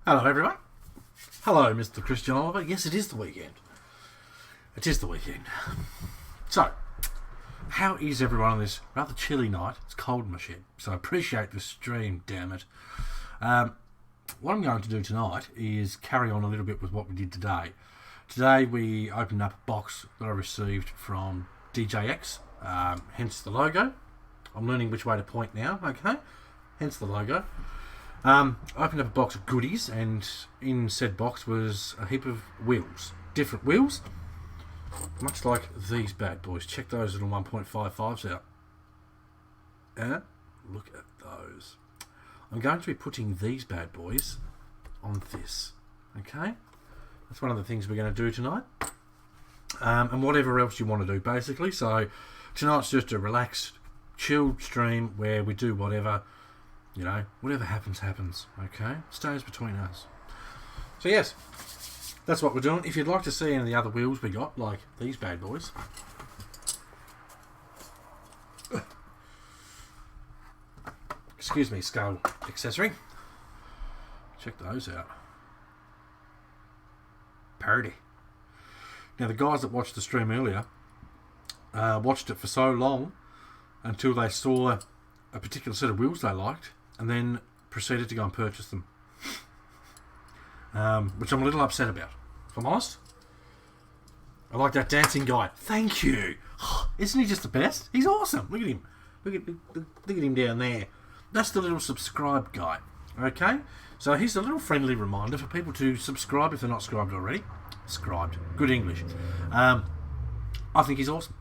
Hello, everyone. Hello, Mr. Christian Oliver. Yes, it is the weekend. It is the weekend. So, how is everyone on this rather chilly night? It's cold in my shed, so I appreciate the stream, damn it. What I'm going to do tonight is carry on a little bit with what we did today. Today we opened up a box that I received from DJX, hence the logo. I'm learning which way to point now, okay? Hence the logo. Opened up a box of goodies, and in said box was a heap of wheels. Different wheels, much like these bad boys. Check those little 1.55s out. Look at those. I'm going to be putting these bad boys on this. Okay? That's one of the things we're going to do tonight. And whatever else you want to do, basically. So, tonight's just a relaxed, chilled stream where we do whatever. You know, whatever happens, happens, okay? Stays between us. So yes, that's what we're doing. If you'd like to see any of the other wheels we got, like these bad boys. Excuse me, skull accessory. Check those out. Parody. Now the guys that watched the stream earlier, watched it for so long until they saw a particular set of wheels they liked, and then proceeded to go and purchase them. Which I'm a little upset about, if I'm honest. I like that dancing guy. Thank you. Isn't he just the best? He's awesome. Look at him. Look at him down there. That's the little subscribe guy. Okay? So here's a little friendly reminder for people to subscribe if they're not subscribed already. Subscribed. Good English. I think he's awesome.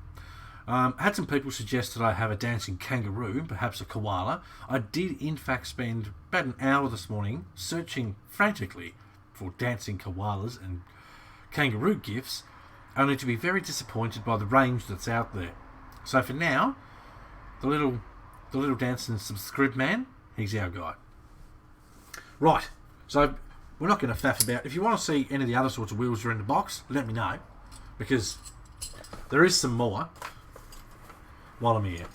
Had some people suggest that I have a dancing kangaroo, perhaps a koala. I did in fact spend about an hour this morning searching frantically for dancing koalas and kangaroo gifs, only to be very disappointed by the range that's out there. So for now, the little dancing subscribe man, he's our guy. Right, so we're not going to faff about. If you want to see any of the other sorts of wheels that are in the box, let me know, because there is some more. While I'm here,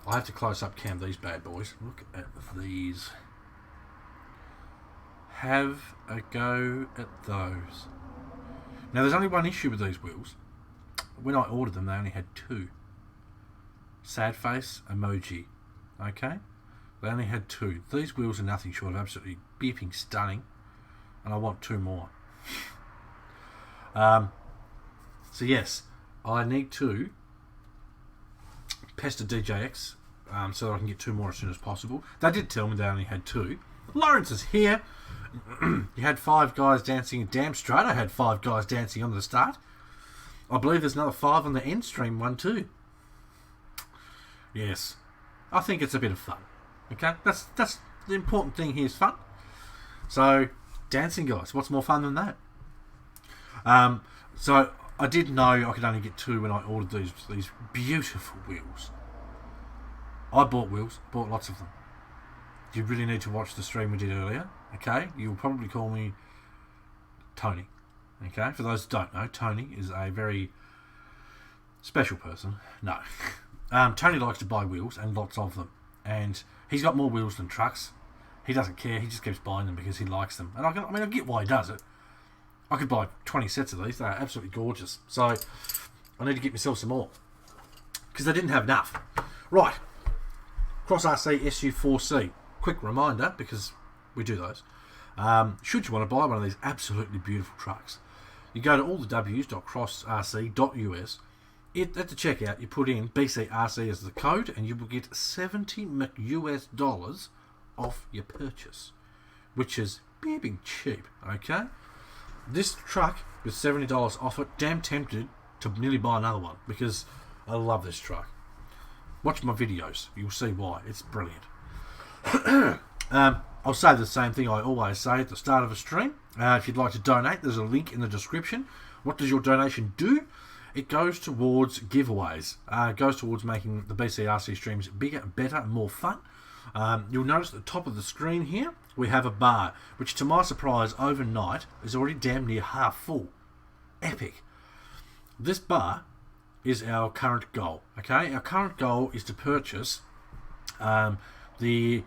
I have to close up cam these bad boys. Look at these. Have a go at those. Now there's only one issue with these wheels. When I ordered them, they only had two. Sad face emoji. Okay? They only had two. These wheels are nothing short of absolutely beeping stunning. And I want two more. So yes, I need to pester DJX so that I can get two more as soon as possible. They did tell me they only had two. Lawrence is here. You had 5 guys dancing damn straight. I had 5 guys dancing on the start. I believe there's another 5 on the end stream one too. Yes, I think it's a bit of fun. Okay, that's the important thing here is fun. So dancing guys, what's more fun than that? So I did know I could only get 2 when I ordered these beautiful wheels. I bought wheels, bought lots of them. You really need to watch the stream we did earlier. Okay, you'll probably call me Tony. Okay, for those who don't know, Tony is a very special person. No, Tony likes to buy wheels and lots of them, and he's got more wheels than trucks. He doesn't care. He just keeps buying them because he likes them, and I get why he does it. I could buy 20 sets of these. They're absolutely gorgeous. So I need to get myself some more because I didn't have enough. Right. Cross RC SU4C. Quick reminder, because we do those. Should you want to buy one of these absolutely beautiful trucks, you go to allthews.crossrc.us. At the checkout, you put in BCRC as the code, and you will get $70 off your purchase, which is being cheap. Okay. This truck with $70 off it, damn tempted to nearly buy another one because I love this truck. Watch my videos, you'll see why. It's brilliant. I'll say the same thing I always say at the start of a stream. If you'd like to donate, there's a link in the description. What does your donation do? It goes towards giveaways. It goes towards making the BCRC streams bigger, better, and more fun. You'll notice at the top of the screen here, we have a bar, which to my surprise overnight is already damn near half full. Epic. This bar is our current goal. Okay, our current goal is to purchase the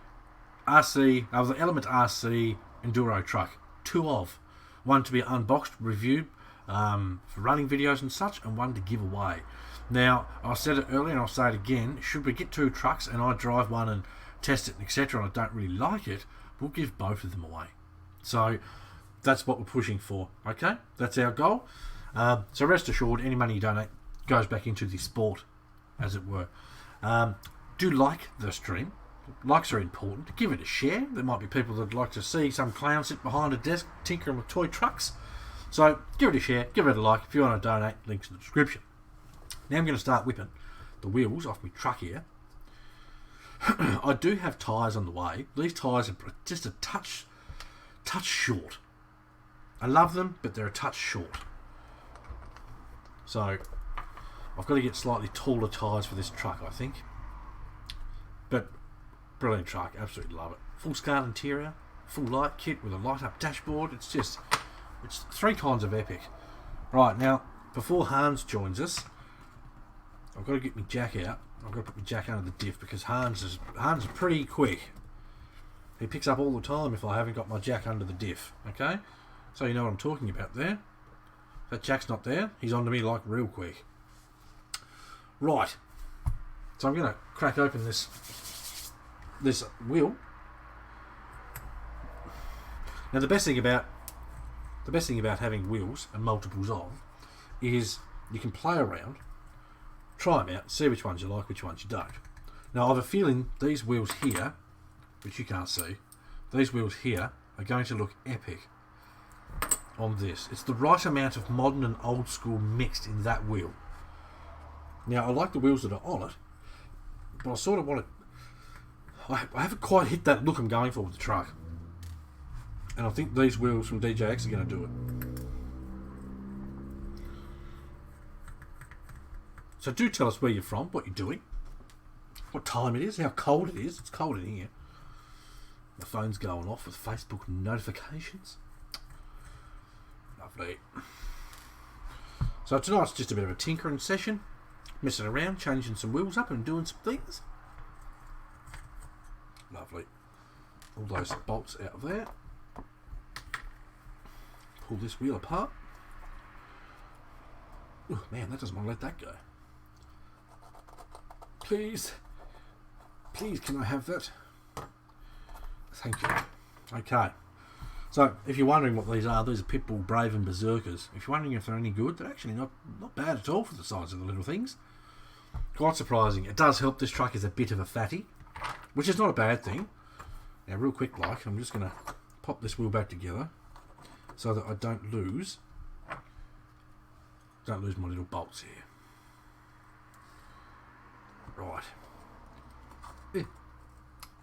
Element RC Enduro truck two of. One to be unboxed, reviewed for running videos and such, and one to give away. Now, I said it earlier and I'll say it again, should we get 2 trucks and I drive one and test it, etc., and I don't really like it, we'll give both of them away. So that's what we're pushing for, okay? That's our goal. So rest assured, any money you donate goes back into the sport, as it were. Do like the stream. Likes are important. Give it a share. There might be people that'd like to see some clown sit behind a desk tinkering with toy trucks. So give it a share, give it a like. If you want to donate, links in the description. Now I'm going to start whipping the wheels off my truck here. I do have tyres on the way. These tyres are just a touch short. I love them, but they're a touch short. So I've got to get slightly taller tyres for this truck, I think. But brilliant truck, absolutely love it. Full scale interior, full light kit with a light up dashboard. It's 3 kinds of epic. Right, now before Hans joins us, I've got to get my jack out. I've got to put my jack under the diff because Hans is pretty quick. He picks up all the time if I haven't got my jack under the diff. Okay, so you know what I'm talking about there. If that jack's not there, he's onto me like real quick. Right, so I'm going to crack open this wheel. Now the best thing about having wheels and multiples of is you can play around, try them out, see which ones you like, which ones you don't. Now I have a feeling these wheels here, which you can't see, these wheels here are going to look epic on this. It's the right amount of modern and old school mixed in that wheel. Now I like the wheels that are on it, but I sort of want to, I haven't quite hit that look I'm going for with the truck. And I think these wheels from DJX are going to do it. So do tell us where you're from, what you're doing, what time it is, how cold it is. It's cold in here. My phone's going off with Facebook notifications. Lovely. So tonight's just a bit of a tinkering session. Messing around, changing some wheels up and doing some things. Lovely. All those bolts out of there. Pull this wheel apart. Oh man, that doesn't want to let that go. Please can I have that? Thank you. Okay, so if you're wondering what these are Pitbull Brave and Berserkers. If you're wondering if they're any good, they're actually not bad at all for the size of the little things. Quite surprising. It does help this truck is a bit of a fatty, which is not a bad thing. Now real quick I'm just going to pop this wheel back together so that I don't lose my little bolts here. Right.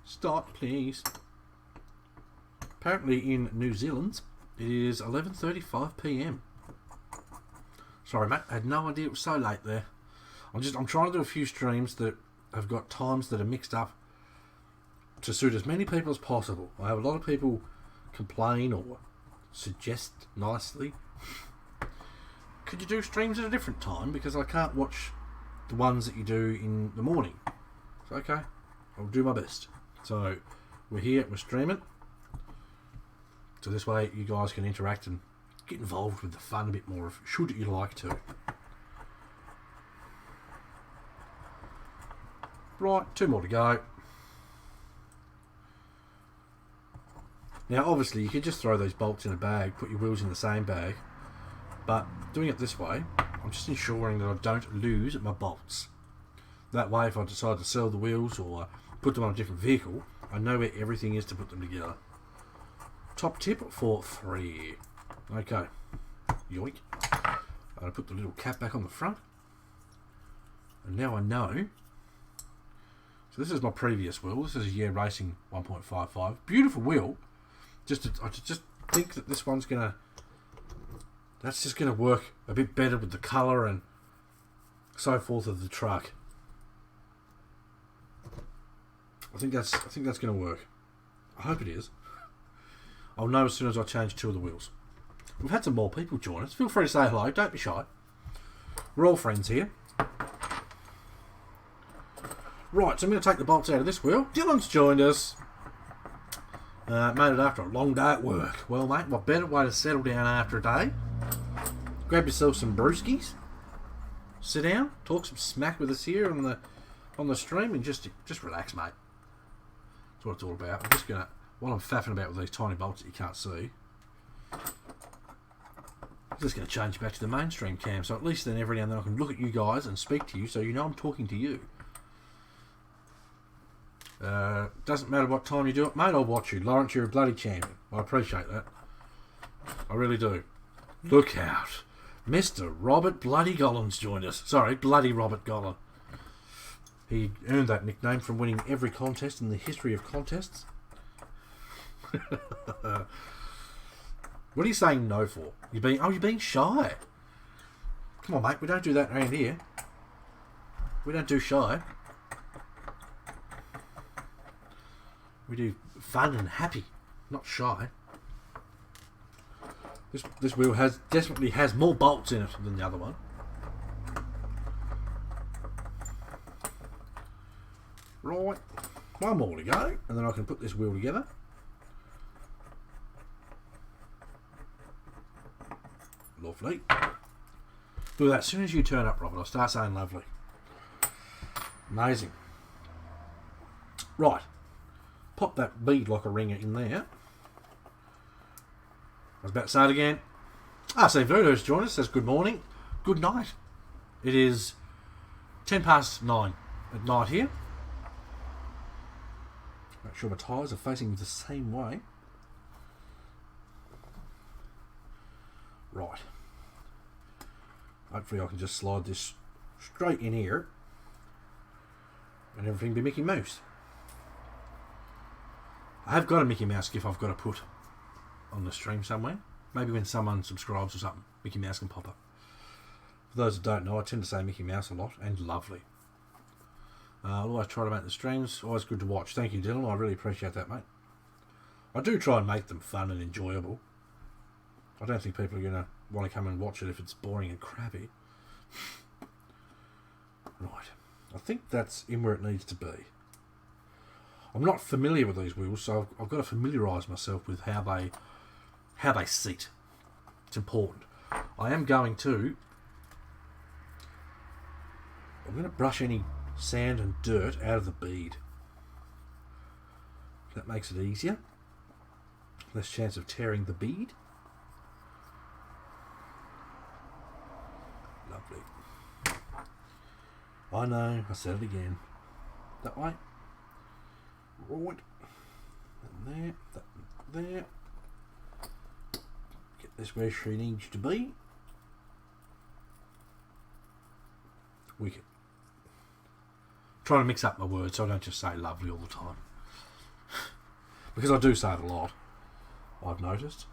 Start, please. Apparently in New Zealand, it is 11:35 PM. Sorry, mate. I had no idea it was so late there. I'm trying to do a few streams that have got times that are mixed up to suit as many people as possible. I have a lot of people complain or suggest nicely, could you do streams at a different time because I can't watch the ones that you do in the morning. So okay, I'll do my best. So we're here, we're streaming, so this way you guys can interact and get involved with the fun a bit more, should you like to. Right, 2 more to go. Now obviously you could just throw those bolts in a bag, put your wheels in the same bag, but doing it this way, I'm just ensuring that I don't lose my bolts. That way if I decide to sell the wheels or put them on a different vehicle, I know where everything is to put them together. Top tip for free. Okay, yoink. I'm going to put the little cap back on the front. And now I know. So this is my previous wheel. This is a Year Racing 1.55. Beautiful wheel. I just think that this one's going to... That's just going to work a bit better with the colour and so forth of the truck. I think that's going to work. I hope it is. I'll know as soon as I change 2 of the wheels. We've had some more people join us. Feel free to say hello. Don't be shy. We're all friends here. Right, so I'm going to take the bolts out of this wheel. Dylan's joined us. Made it after a long day at work. Well, mate, what better way to settle down after a day? Grab yourself some brewskis, sit down, talk some smack with us here on the stream, and just relax, mate. That's what it's all about. I'm just gonna, while I'm faffing about with these tiny bolts that you can't see, I'm just gonna change back to the mainstream cam, so at least then every now and then I can look at you guys and speak to you, so you know I'm talking to you. Doesn't matter what time you do it, mate, I'll watch you. Lawrence, you're a bloody champion. I appreciate that. I really do. Look out. Mr. Robert Bloody Gollins joined us. Sorry, Bloody Robert Gollin. He earned that nickname from winning every contest in the history of contests. What are you saying no for? You're being shy. Come on, mate, we don't do that around here. We don't do shy. We do fun and happy, not shy. This wheel definitely has more bolts in it than the other one. Right, one more to go, and then I can put this wheel together. Lovely. Do that as soon as you turn up, Robert. I'll start saying lovely. Amazing. Right. Pop that bead like a ringer in there. I was about to say it again. RC Voodoo's joined us. Says good morning. Good night. It is 9:10 at night here. Make sure my tyres are facing the same way. Right. Hopefully I can just slide this straight in here and everything be Mickey Mouse. I have got a Mickey Mouse GIF I've got to put on the stream somewhere. Maybe when someone subscribes or something, Mickey Mouse can pop up. For those that don't know, I tend to say Mickey Mouse a lot, and lovely. I always try to make the streams always good to watch. Thank you, Dylan. I really appreciate that, mate. I do try and make them fun and enjoyable. I don't think people are going to want to come and watch it if it's boring and crappy. Right. I think that's in where it needs to be. I'm not familiar with these wheels, so I've got to familiarise myself with how they sit. It's important. I'm going to brush any sand and dirt out of the bead. That makes it easier. Less chance of tearing the bead. Lovely. I know, I said it again. That way. Right. And there. That, there. Get this where she needs to be. Wicked. Trying to mix up my words so I don't just say lovely all the time. Because I do say it a lot, I've noticed.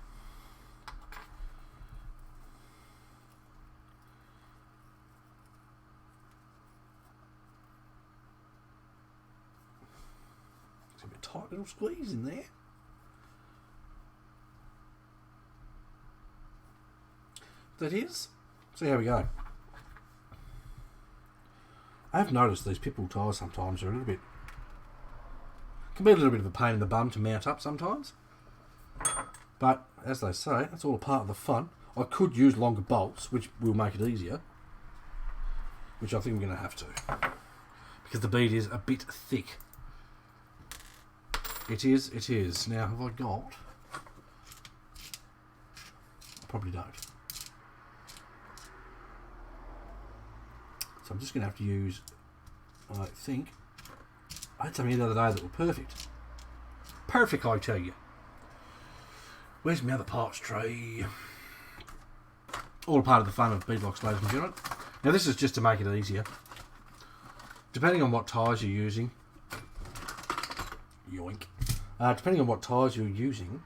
It's a bit tight little squeeze in there. That is. See how we go. I've noticed these Pitbull tyres sometimes are can be a little bit of a pain in the bum to mount up sometimes. But, as they say, that's all a part of the fun. I could use longer bolts, which will make it easier. Which I think I'm going to have to. Because the bead is a bit thick. It is. Now, have I got... I probably don't. So I'm just going to have to use, I think, I had something the other day that were perfect. Perfect, I tell you. Where's my other parts tray? All a part of the fun of beadlocks, ladies and gentlemen. Now this is just to make it easier. Depending on what tyres you're using, yoink. Depending on what tyres you're using,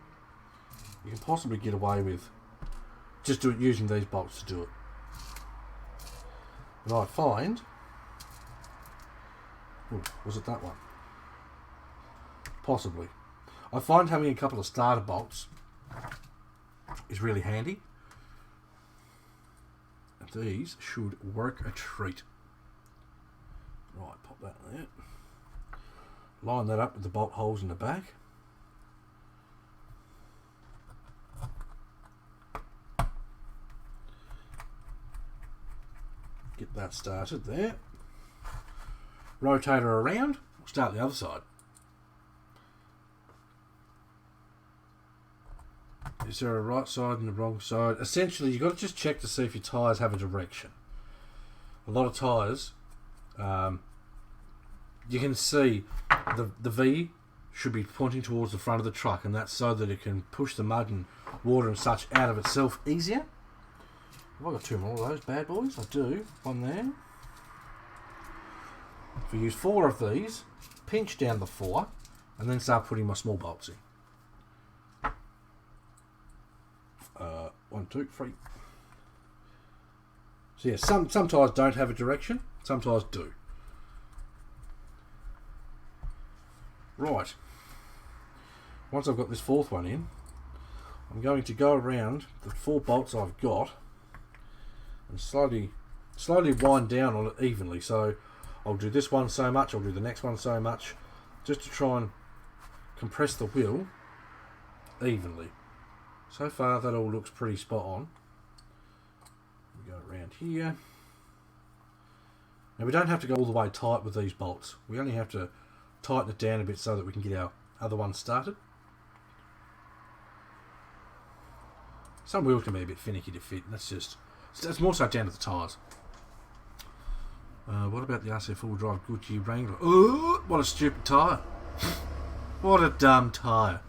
you can possibly get away with just using these bolts to do it. And I find... Ooh, was it that one? Possibly. I find having a couple of starter bolts is really handy. And these should work a treat. Right, pop that there. Line that up with the bolt holes in the back. get that started there. Rotate her around. We'll start the other side. Is there a right side and a wrong side? Essentially, you've got to just check to see if your tyres have a direction. A lot of tyres, you can see the V should be pointing towards the front of the truck, and that's so that it can push the mud and water and such out of itself easier. Have I got 2 more of those bad boys? I do. One there. If I use 4 of these, pinch down the 4, and then start putting my small bolts in. 1, 2, 3. So yeah, some tyres don't have a direction, some tyres do. Right. Once I've got this 4th one in, I'm going to go around the 4 bolts I've got and slowly wind down on it evenly. So I'll do this one so much, I'll do the next one so much, just to try and compress the wheel evenly. So far that all looks pretty spot on. We go around here. Now we don't have to go all the way tight with these bolts. We only have to tighten it down a bit so that we can get our other one started. Some wheels can be a bit finicky to fit, and that's more so down to the tyres. What about the RC four-wheel drive Gucci Wrangler? Oh, what a stupid tyre. What a dumb tyre.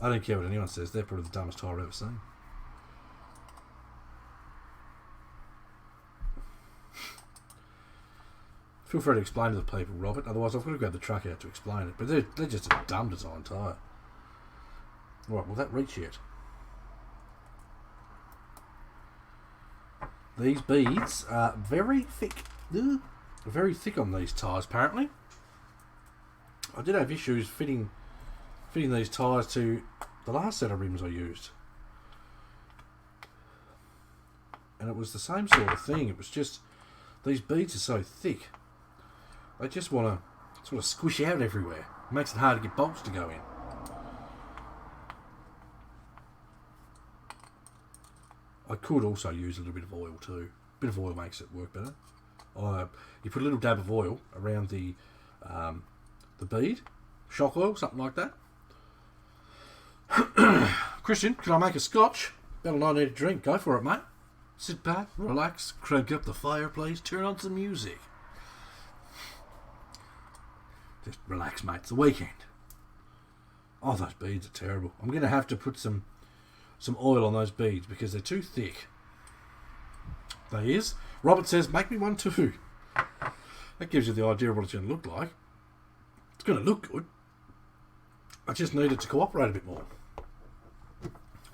I don't care what anyone says, they're probably the dumbest tyre I've ever seen. Feel free to explain to the people, Robert, otherwise I've got to grab the truck out to explain it. But they're just a dumb design tyre. Right, will that reach yet? These beads are very thick. Very thick on these tyres, apparently. I did have issues fitting these tyres to the last set of rims I used. And it was the same sort of thing. It was just, these beads are so thick. They just want to sort of squish out everywhere. It makes it hard to get bolts to go in. I could also use a little bit of oil too. A bit of oil makes it work better. You put a little dab of oil around the bead, shock oil, something like that. Christian, can I make a scotch? Better not need a drink. Go for it, mate. Sit back, relax, crank up the fireplace, turn on some music. Just relax, mate. It's the weekend. Oh, those beads are terrible. I'm going to have to put some oil on those beads because they're too thick. That is. Robert says, make me one too. That gives you the idea of what it's going to look like. It's going to look good. I just need it to cooperate a bit more.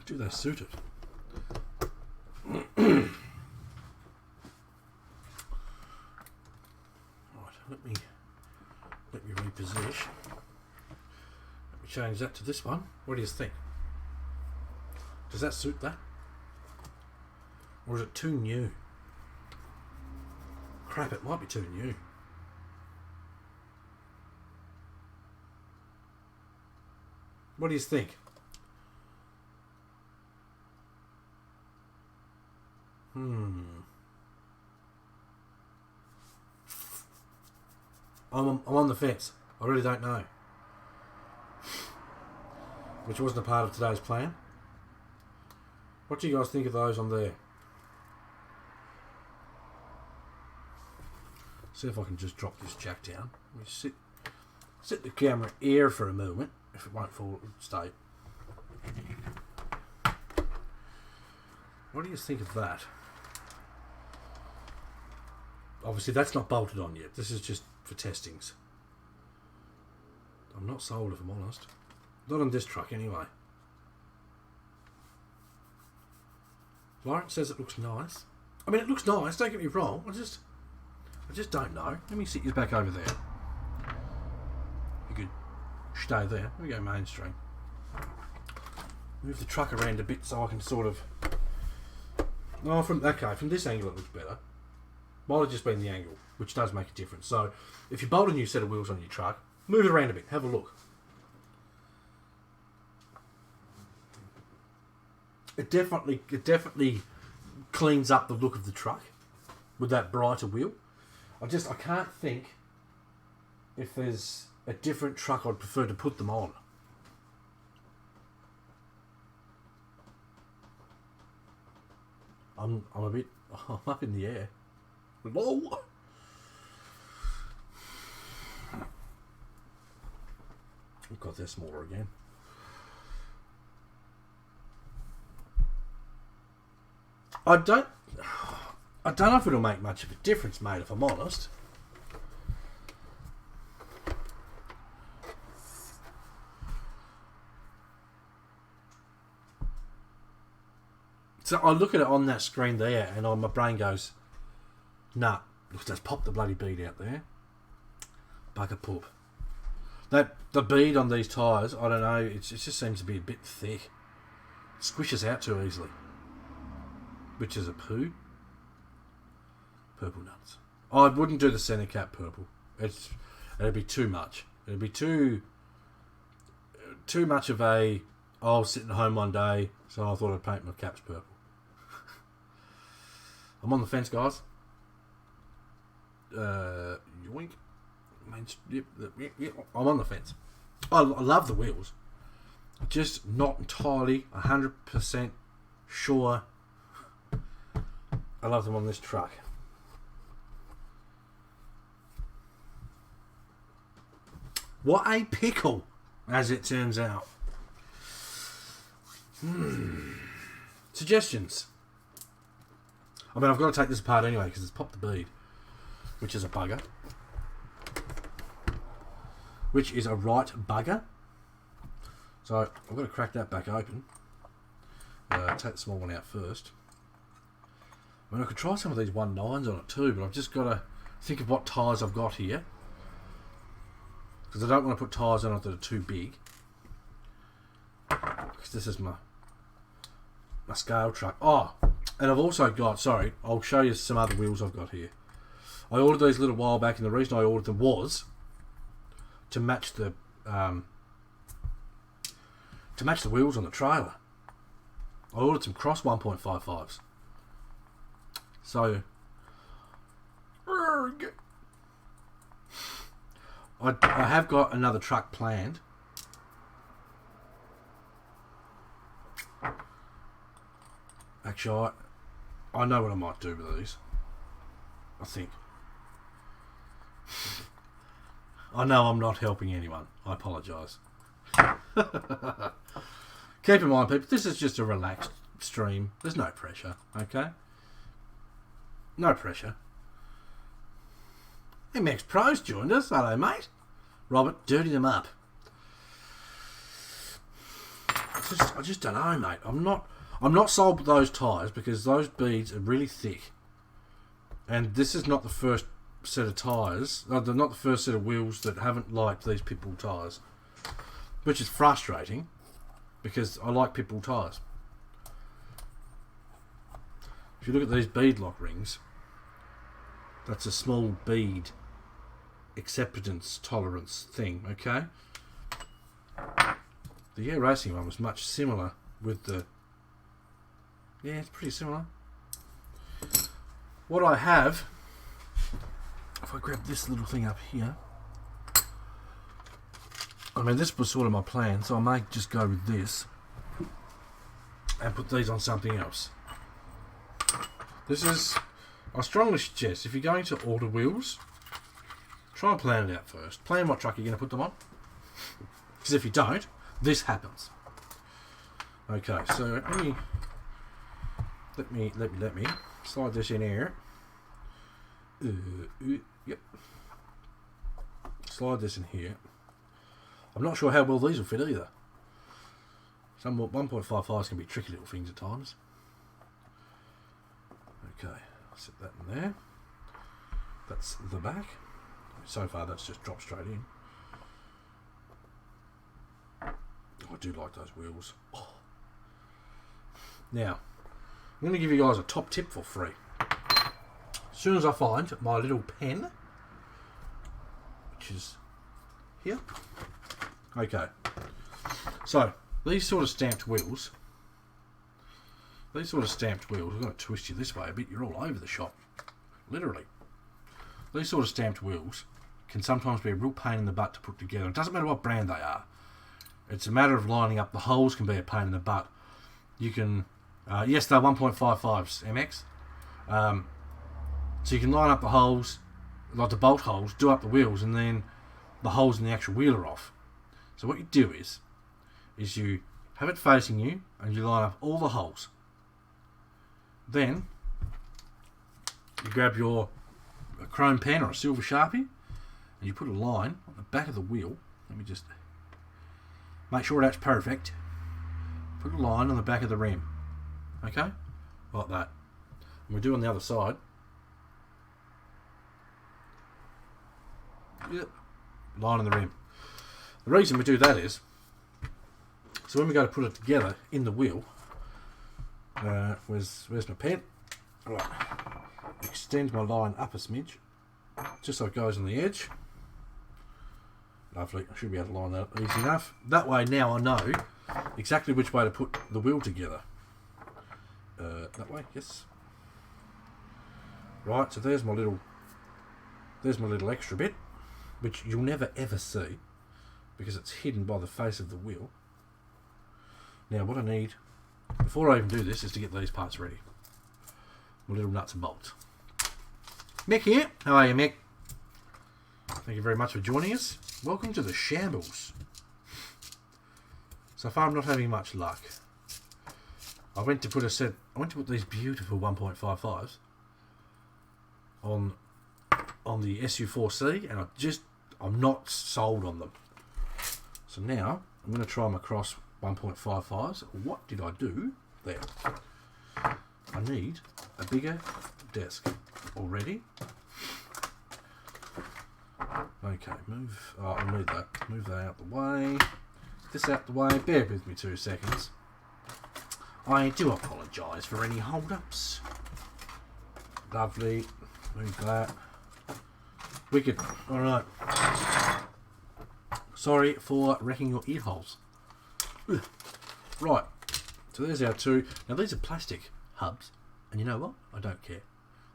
Do they suit it? Right, let me reposition. Let me change that to this one. What do you think? Does that suit that? Or is it too new? Crap, it might be too new. What do you think? I'm on the fence. I really don't know. Which wasn't a part of today's plan. What do you guys think of those on there? See if I can just drop this jack down. Let me sit the camera here for a moment. If it won't fall, it'll stay. What do you think of that? Obviously that's not bolted on yet. This is just for testings. I'm not sold if I'm honest. Not on this truck anyway. Lawrence says it looks nice. I mean, it looks nice, don't get me wrong. I just don't know. Let me sit you back over there. You could stay there. Let me go mainstream. Move the truck around a bit so I can sort of... Oh, from this angle it looks better. Might have just been the angle, which does make a difference. So, if you bolt a new set of wheels on your truck, move it around a bit. Have a look. It definitely cleans up the look of the truck with that brighter wheel. I can't think if there's a different truck I'd prefer to put them on. I'm up in the air. Whoa! I've got this smaller again. I don't know if it'll make much of a difference, mate, if I'm honest. So I look at it on that screen there, and my brain goes, nah, just pop the bloody bead out there. Bugger poop. The bead on these tyres, I don't know, it just seems to be a bit thick. It squishes out too easily. Which is a poo. Purple nuts. I wouldn't do the centre cap purple. It'd be too much. It'd be too much of a, I was sitting at home one day, so I thought I'd paint my caps purple. I'm on the fence, guys. Yoink. Yep, I'm on the fence. I love the wheels. Just not entirely 100% sure I love them on this truck. What a pickle, as it turns out. Suggestions. I mean, I've got to take this apart anyway because it's popped the bead, which is a bugger. Which is a right bugger. So I've got to crack that back open. Take the small one out first. I mean, I could try some of these 1.9s on it too, but I've just got to think of what tyres I've got here. Because I don't want to put tyres on it that are too big. Because this is my scale truck. Oh, and I've also got, sorry, I'll show you some other wheels I've got here. I ordered these a little while back, and the reason I ordered them was to match the wheels on the trailer. I ordered some cross 1.55s. So I have got another truck planned. Actually, I know what I might do with these. I think. I know I'm not helping anyone. I apologise. Keep in mind, people, this is just a relaxed stream. There's no pressure, okay? No pressure. MX Pro's joined us. Hello, mate. Robert, dirty them up. I just don't know, mate. I'm not sold with those tyres because those beads are really thick. And this is not the first set of tyres. They're not the first set of wheels that haven't liked these pitbull tyres. Which is frustrating because I like pitbull tyres. If you look at these bead lock rings, that's a small bead acceptance tolerance thing, okay? The Air Racing one was much similar with the... Yeah, it's pretty similar. What I have, if I grab this little thing up here, I mean, this was sort of my plan, so I may just go with this and put these on something else. This is, I strongly suggest, if you're going to order wheels, try and plan it out first. Plan what truck you're going to put them on. Because if you don't, this happens. Okay, so let me slide this in here. Yep. Slide this in here. I'm not sure how well these will fit either. Some 1.55s can be tricky little things at times. Okay, I'll set that in there. That's the back. So far that's just dropped straight in. I do like those wheels. Oh. Now, I'm going to give you guys a top tip for free. As soon as I find my little pen, which is here. Okay, so these sort of stamped wheels, these sort of stamped wheels, I'm going to twist you this way a bit, you're all over the shop. Literally. These sort of stamped wheels can sometimes be a real pain in the butt to put together. It doesn't matter what brand they are. It's a matter of lining up. The holes can be a pain in the butt. You can, yes, they're 1.55s MX. So you can line up the holes, like the bolt holes, do up the wheels, and then the holes in the actual wheel are off. So what you do is you have it facing you, and you line up all the holes. Then you grab your chrome pen or a silver Sharpie, and you put a line on the back of the wheel. Let me just make sure that's perfect. Put a line on the back of the rim. Okay? Like that. And we do on the other side. Yep. Line on the rim. The reason we do that is, so when we go to put it together in the wheel, where's my pen? Right. Extend my line up a smidge, just so it goes on the edge. Lovely. I should be able to line that up easy enough. That way now I know exactly which way to put the wheel together. That way, yes. Right, so there's my little extra bit, which you'll never ever see because it's hidden by the face of the wheel. Now what I need before I even do this is to get these parts ready. My little nuts and bolts. Mick here. How are you, Mick? Thank you very much for joining us. Welcome to the shambles. So far I'm not having much luck. I went to put these beautiful 1.55s on the SU4C, and I'm not sold on them. So now I'm going to try them across 1.55s. What did I do there? I need a bigger desk already. Okay, I'll need that. Move that out the way. This out the way. Bear with me 2 seconds. I do apologise for any hold-ups. Lovely. Move that. Wicked. Alright. Sorry for wrecking your ear holes. Ugh. Right. So there's our 2. Now these are plastic hubs. And you know what? I don't care.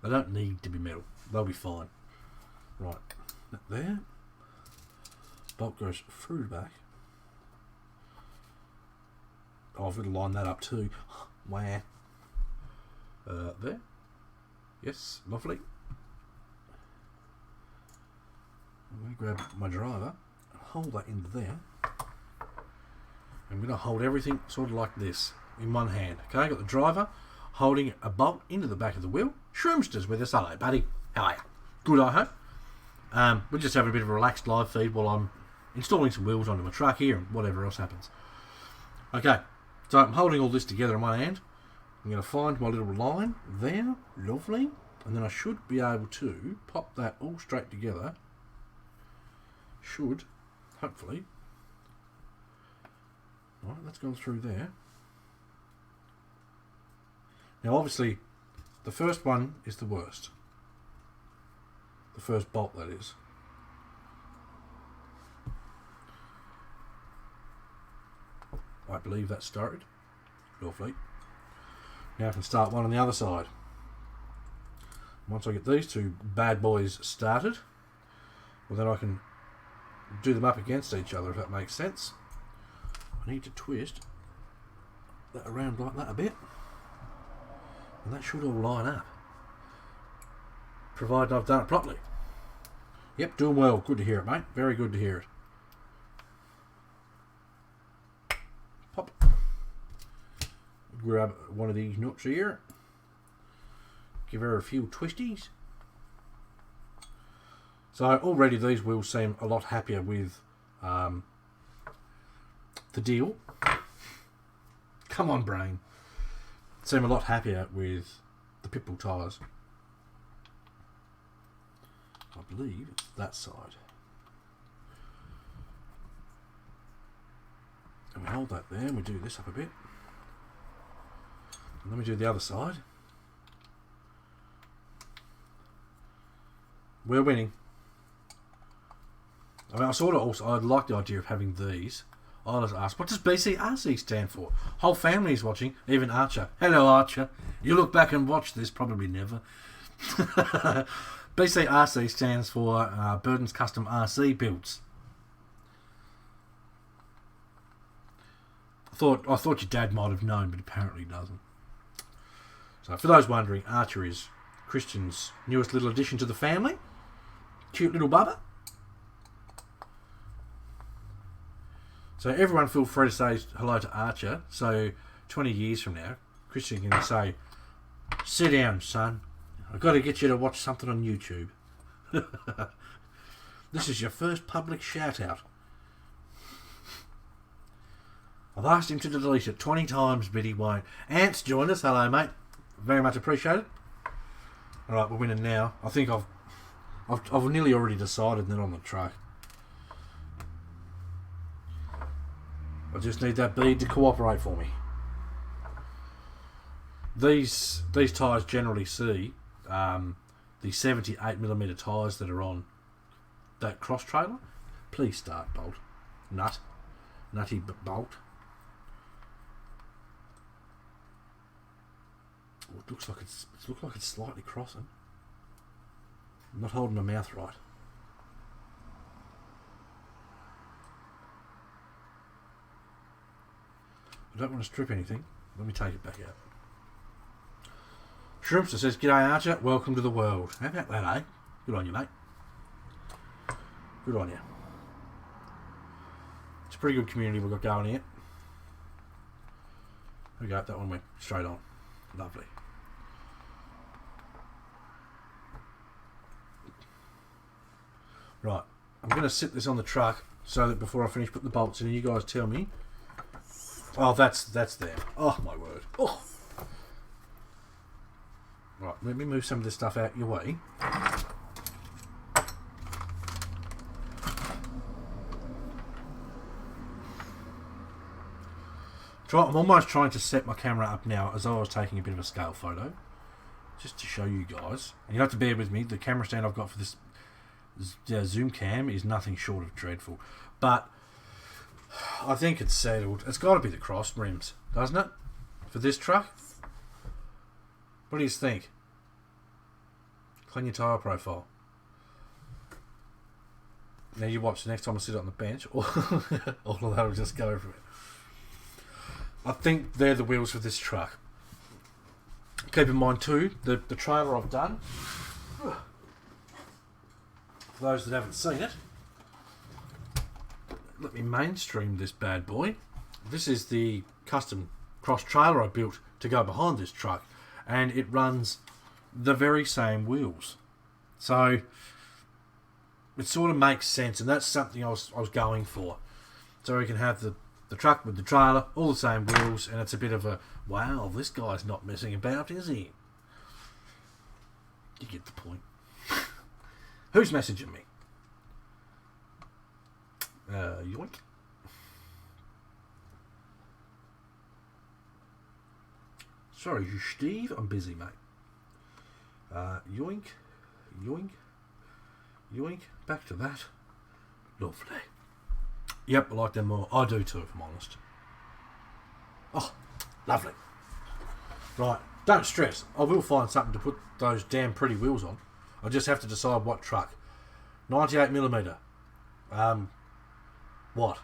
They don't need to be metal. They'll be fine. Right. That there. Bolt goes through the back. Oh, I've got to line that up too. Wow. There. Yes, lovely. I'm going to grab my driver and hold that into there. I'm going to hold everything sort of like this in one hand. Okay, got the driver holding a bolt into the back of the wheel. Shroomster's with us. Hello, buddy. How are you? Good, I hope. We're just having a bit of a relaxed live feed while I'm installing some wheels onto my truck here and whatever else happens. Okay, so I'm holding all this together in one hand. I'm going to find my little line there. Lovely. And then I should be able to pop that all straight together. Should, hopefully. Right, that's gone through there. Now obviously, the first one is the worst. The first bolt, that is. I believe that started. Lovely. Now I can start one on the other side. Once I get these 2 bad boys started, well then I can do them up against each other, if that makes sense. I need to twist that around like that a bit, and that should all line up, provided I've done it properly. Yep, doing well. Good to hear it, mate. Very good to hear it. Pop. Grab one of these nuts here. Give her a few twisties. So already these wheels seem a lot happier with the deal. Come on, brain. Seem a lot happier with the Pitbull tyres. I believe it's that side. And we hold that there and we do this up a bit. And then we do the other side. We're winning. I mean, I like the idea of having these I'll just ask, what does BCRC stand for? Whole family is watching, even Archer. Hello, Archer. You look back and watch this, probably never. BCRC stands for Burton's Custom RC Builds. I thought your dad might have known, but apparently doesn't. So for those wondering, Archer is Christian's newest little addition to the family. Cute little bubba. So everyone feel free to say hello to Archer. So 20 years from now, Christian can say, sit down, son. I've got to get you to watch something on YouTube. This is your first public shout out. I've asked him to delete it 20 times, but he won't. Ant's joined us. Hello, mate. Very much appreciated. Alright, we're winning now. I think I've nearly already decided that on the track. I just need that bead to cooperate for me. These tyres generally see the 78mm tyres that are on that cross trailer. Please start, Bolt. Nutty Bolt. Oh, it looks like it's slightly crossing. I'm not holding my mouth right. I don't want to strip anything. Let me take it back out. Shrimpster says, "G'day Archer, welcome to the world." How about that, eh? Good on you, mate. Good on you. It's a pretty good community we've got going here. There we go, that one went straight on. Lovely. Right, I'm going to sit this on the truck so that before I finish putting the bolts in, you guys tell me. Oh, that's there. Oh, my word. Oh. Right, let me move some of this stuff out your way. I'm almost trying to set my camera up now as I was taking a bit of a scale photo. Just to show you guys. And you have to bear with me. The camera stand I've got for this zoom cam is nothing short of dreadful. But I think it's settled. It's got to be the cross rims, doesn't it? For this truck? What do you think? Clean your tyre profile. Now you watch the next time I sit on the bench. All of that will just go everywhere. I think they're the wheels for this truck. Keep in mind too, the trailer I've done. For those that haven't seen it, let me mainstream this bad boy. This is the custom cross trailer I built to go behind this truck, and it runs the very same wheels. So it sort of makes sense, and that's something I was going for. So we can have the truck with the trailer, all the same wheels, and it's a bit of a, wow, this guy's not messing about, is he? You get the point. Who's messaging me? Yoink. Sorry, you Steve? I'm busy, mate. Yoink. Yoink. Yoink. Back to that. Lovely. Yep, I like them more. I do too, if I'm honest. Oh, lovely. Right, don't stress. I will find something to put those damn pretty wheels on. I just have to decide what truck. 98mm. What?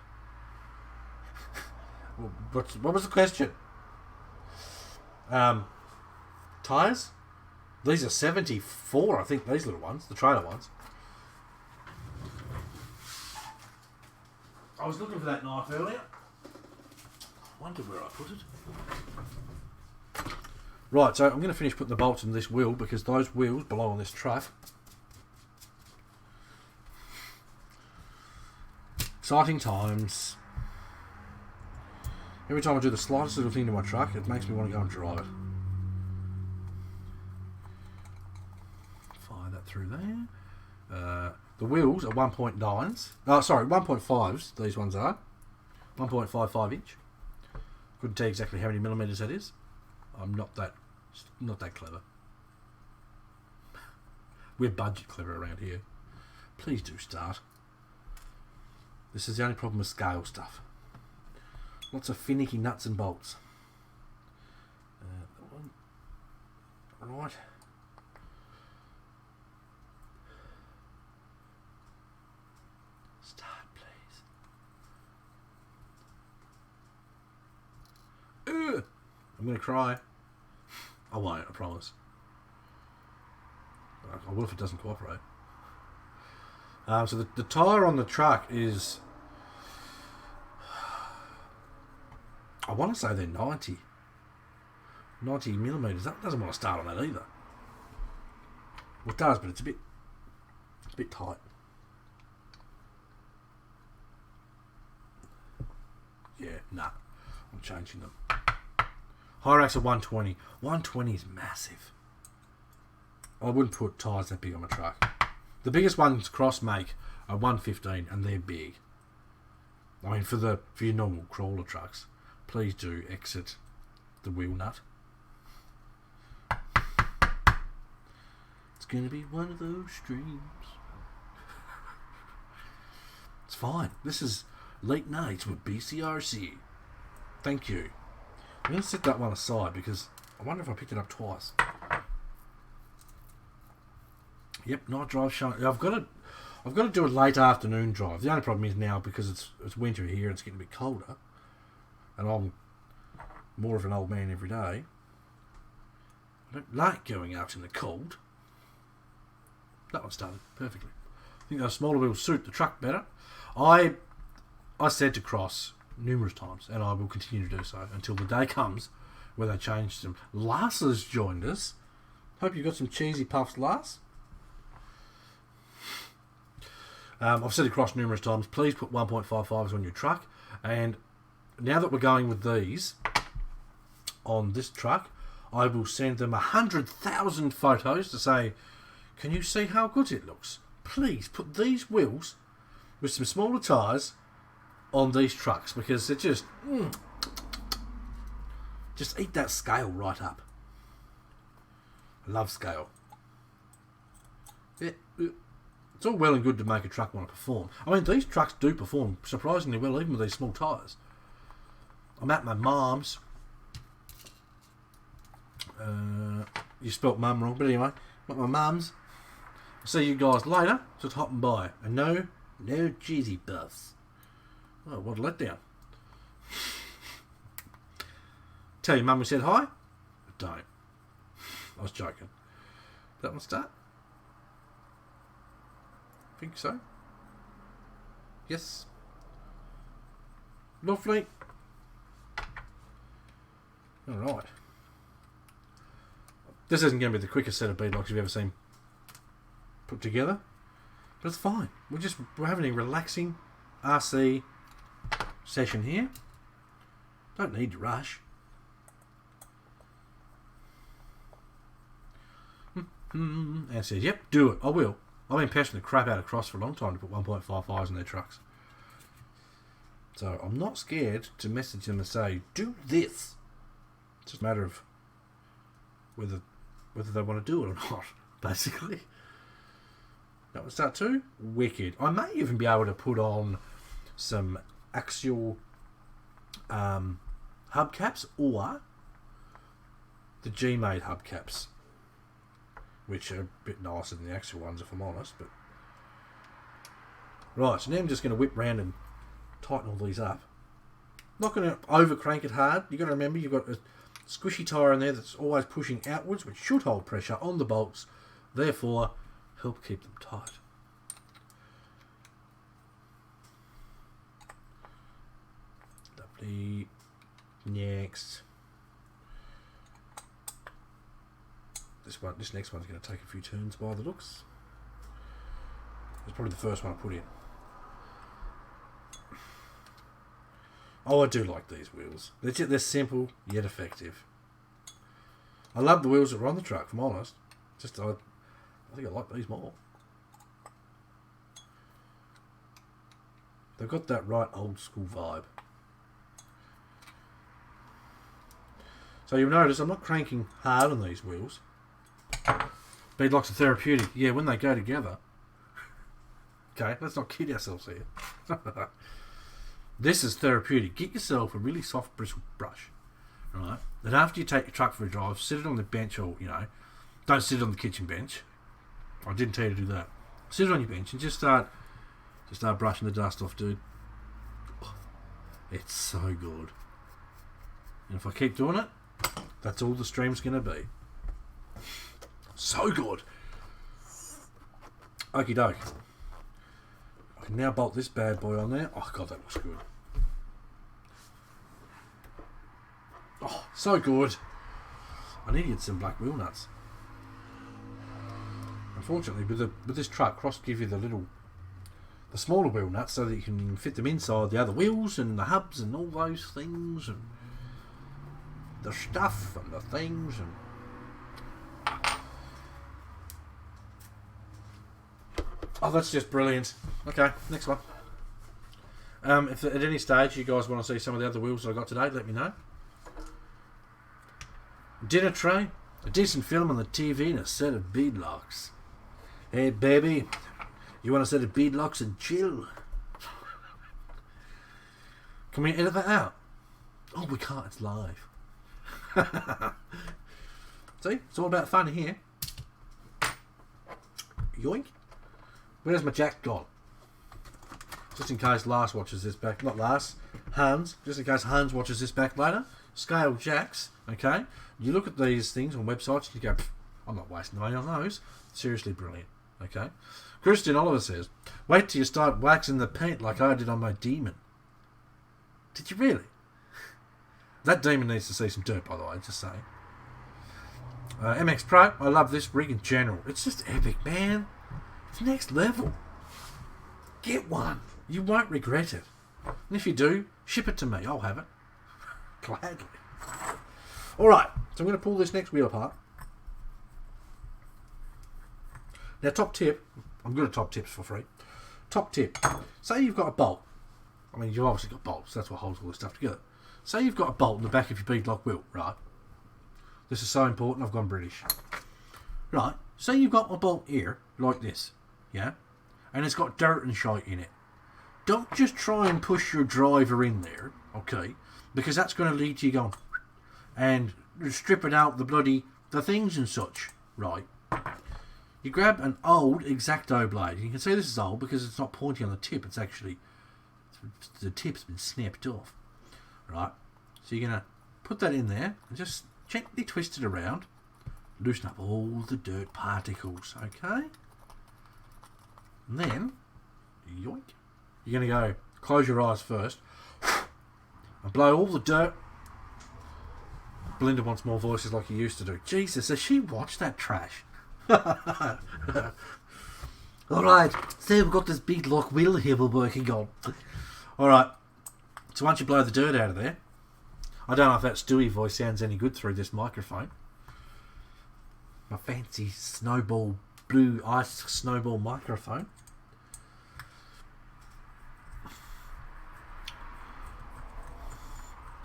What was the question? Tyres? These are 74, I think, these little ones, the trailer ones. I was looking for that knife earlier. I wonder where I put it. Right, so I'm going to finish putting the bolts in this wheel because those wheels belong on this truck. Exciting times. Every time I do the slightest little thing to my truck, it makes me want to go and drive it. Fire that through there. The wheels are 1.9s. Oh, sorry, 1.5s. These ones are 1.55 inch. Couldn't tell you exactly how many millimeters that is. I'm not that clever. We're budget clever around here. Please do start. This is the only problem with scale stuff. Lots of finicky nuts and bolts. That one. Right. Start, please. Ugh. I'm going to cry. I won't, I promise. I will if it doesn't cooperate. So the tyre on the truck is... I want to say they're 90 millimetres. That doesn't want to start on that either. Well, it does, but it's a bit tight. Yeah, nah. I'm changing them. Hyrax are 120. 120 is massive. I wouldn't put tyres that big on a truck. The biggest ones Cross make are 115, and they're big. I mean, for your normal crawler trucks, please do exit the wheel nut. It's gonna be one of those streams. It's fine. This is late nights with BCRC. Thank you. I'm gonna set that one aside because I wonder if I picked it up twice. Yep, night drive showing. I've got to do a late afternoon drive. The only problem is now because it's winter here and it's getting a bit colder, and I'm more of an old man every day. I don't like going out in the cold. That one started perfectly. I think those smaller wheels suit the truck better. I said to Cross numerous times, and I will continue to do so until the day comes where they change them. Lars has joined us. Hope you got some cheesy puffs, Lars. I've said across numerous times, please put 1.55s on your truck. And now that we're going with these on this truck, I will send them 100,000 photos to say, can you see how good it looks? Please put these wheels with some smaller tyres on these trucks, because they're just eat that scale right up. I love scale. Yeah. It's all well and good to make a truck want to perform. I mean, these trucks do perform surprisingly well, even with these small tyres. I'm at my mum's. You spelt mum wrong, but anyway, I'm at my mum's. I'll see you guys later. Just hopping by. And no cheesy puffs. Oh, what a letdown. Tell your mum we said hi? Don't. I was joking. That one start? Think so. Yes. Lovely. Alright. This isn't going to be the quickest set of beadlocks you've ever seen put together, but it's fine. We're having a relaxing RC session here. Don't need to rush. And says, yep, do it. I will. I've been pestering the crap out of Cross for a long time to put 1.55s in their trucks. So I'm not scared to message them and say, do this. It's just a matter of whether they want to do it or not, basically. That would start too. Wicked. I may even be able to put on some axial hubcaps or the G-made hubcaps, which are a bit nicer than the actual ones, if I'm honest. But right, so now I'm just going to whip round and tighten all these up. Not going to over crank it hard. You've got to remember you've got a squishy tyre in there that's always pushing outwards, which should hold pressure on the bolts, therefore help keep them tight. Lovely. Next. This next one's going to take a few turns by the looks. It's probably the first one I put in. Oh, I do like these wheels. They're simple yet effective. I love the wheels that were on the truck, if I'm honest. Just I think I like these more. They've got that right old school vibe. So you'll notice I'm not cranking hard on these wheels. Beadlocks are therapeutic. Yeah, when they go together. Okay, let's not kid ourselves here. This is therapeutic. Get yourself a really soft bristle brush, right? Then after you take your truck for a drive, sit it on the bench, or don't sit it on the kitchen bench. I didn't tell you to do that. Sit it on your bench and just start brushing the dust off, dude. It's so good. And if I keep doing it, that's all the stream's gonna be. So good. Okie doke. I can now bolt this bad boy on there. Oh god, that looks good. Oh, so good. I need to get some black wheel nuts. Unfortunately, with this truck, Cross give you the smaller wheel nuts so that you can fit them inside the other wheels and the hubs and all those things and the stuff and the things and. Oh, that's just brilliant. Okay, next one. If at any stage you guys want to see some of the other wheels that I got today, let me know. Dinner tray, a decent film on the TV, and a set of beadlocks. Hey, baby, you want a set of beadlocks and chill? Can we edit that out? Oh, we can't. It's live. See, it's all about fun here. Yoink. Where's my jack gone? Just in case Lars watches this back. Not Lars, Hans. Just in case Hans watches this back later. Scale jacks, okay? You look at these things on websites and you go, I'm not wasting money on those. Seriously brilliant, okay? Christian Oliver says, wait till you start waxing the paint like I did on my demon. Did you really? That demon needs to see some dirt, by the way, just saying. MX Pro, I love this rig in general. It's just epic, man. It's next level. Get one. You won't regret it. And if you do, ship it to me. I'll have it. Gladly. Alright, so I'm going to pull this next wheel apart. Now, top tip. I'm good at top tips for free. Top tip. Say you've got a bolt. I mean, you've obviously got bolts. That's what holds all this stuff together. Say you've got a bolt in the back of your beadlock wheel, right? This is so important, I've gone British. Right, say you've got a bolt here, like this, yeah? And it's got dirt and shite in it. Don't just try and push your driver in there, okay? Because that's going to lead to you going and stripping out the things and such, right? You grab an old X-Acto blade. You can see this is old because it's not pointing on the tip. It's actually, the tip's been snapped off, right? So you're going to put that in there and just gently twist it around. Loosen up all the dirt particles, okay? And then, yoink. You're going to go, close your eyes first, and blow all the dirt. Belinda wants more voices like you used to do. Jesus, has she watched that trash? Alright, so we've got this beadlock wheel here we're working on. Alright, so once you blow the dirt out of there, I don't know if that Stewie voice sounds any good through this microphone. My fancy blue ice snowball microphone.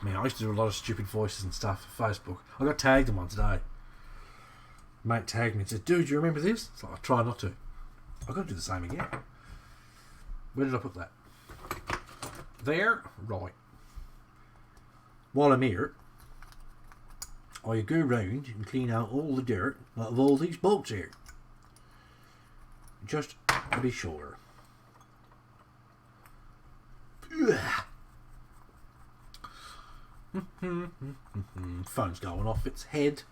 Man, I used to do a lot of stupid voices and stuff for Facebook. I got tagged in one today. Mate tagged me and said, dude, do you remember this? It's like, I try not to. I've got to do the same again. Where did I put that? There? Right. While I'm here, I go round and clean out all the dirt out of all these bolts here. Just to be sure. Phone's going off its head.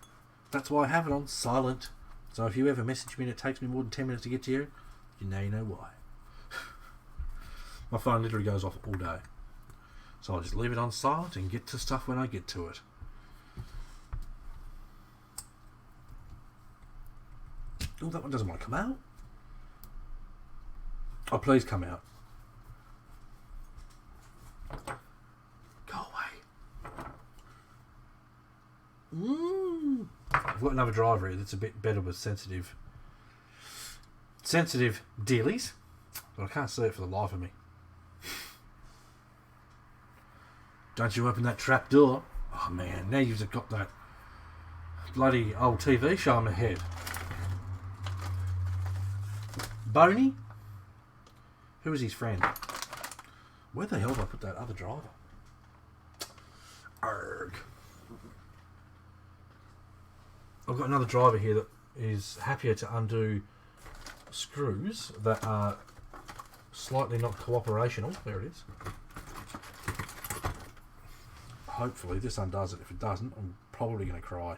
That's why I have it on silent. So if you ever message me and it takes me more than 10 minutes to get to you, you know why. My phone literally goes off all day. So I'll just leave it on silent and get to stuff when I get to it. Oh, that one doesn't want to come out. Oh, please come out. Go away. I've got another driver here that's a bit better with sensitive dealies, but I can't see it for the life of me. Don't you open that trap door. Oh man, now you've got that bloody old TV show on my head. Boney? Who was his friend? Where the hell did I put that other driver? Arrgh. I've got another driver here that is happier to undo screws that are slightly not cooperational. There it is. Hopefully this undoes it. If it doesn't, I'm probably going to cry.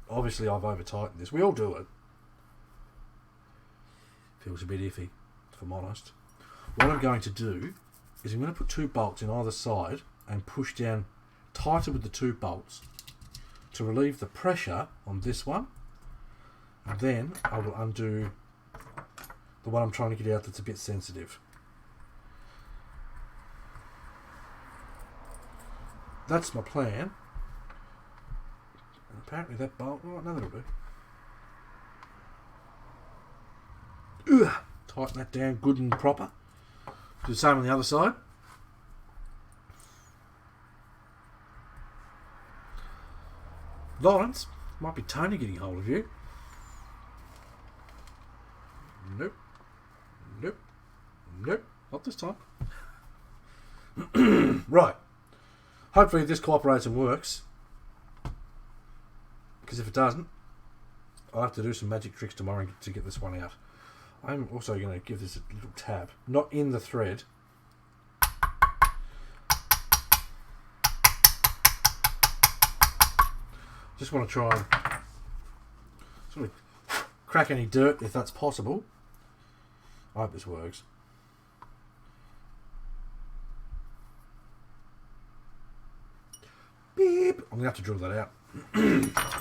Obviously I've over-tightened this. We all do it. Feels a bit iffy, if I'm honest. What I'm going to do is I'm going to put 2 bolts in either side and push down tighter with the 2 bolts to relieve the pressure on this one, and then I will undo the one I'm trying to get out that's a bit sensitive. That's my plan. And apparently that bolt, oh, no, that'll do. Ugh, tighten that down good and proper. Do the same on the other side. Lawrence, might be Tony getting hold of you. Nope. Nope. Nope. Not this time. Right. Hopefully this cooperates and works. Because if it doesn't, I'll have to do some magic tricks tomorrow to get this one out. I'm also going to give this a little tab. Not in the thread. Just want to try and sort of crack any dirt if that's possible. I hope this works. Beep. I'm going to have to drill that out.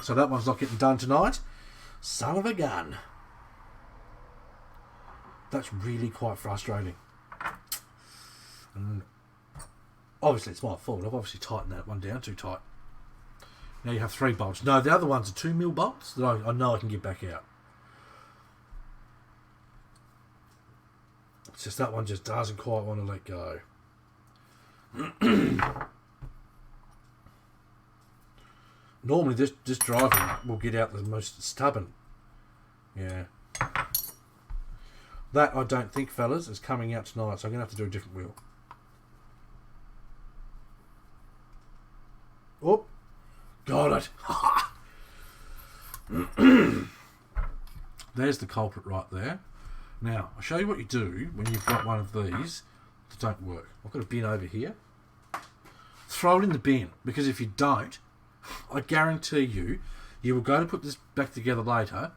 So that one's not getting done tonight. Son of a gun. That's really quite frustrating. And obviously it's my fault. I've obviously tightened that one down too tight. Now you have 3 bolts. No, the other ones are 2mm bolts that I know I can get back out. It's just that one just doesn't quite want to let go. Normally this driver will get out the most stubborn. Yeah. That I don't think, fellas, is coming out tonight, so I'm going to have to do a different wheel. Oh, got it. There's the culprit right there. Now, I'll show you what you do when you've got one of these that don't work. I've got a bin over here. Throw it in the bin, because if you don't, I guarantee you will go to put this back together later,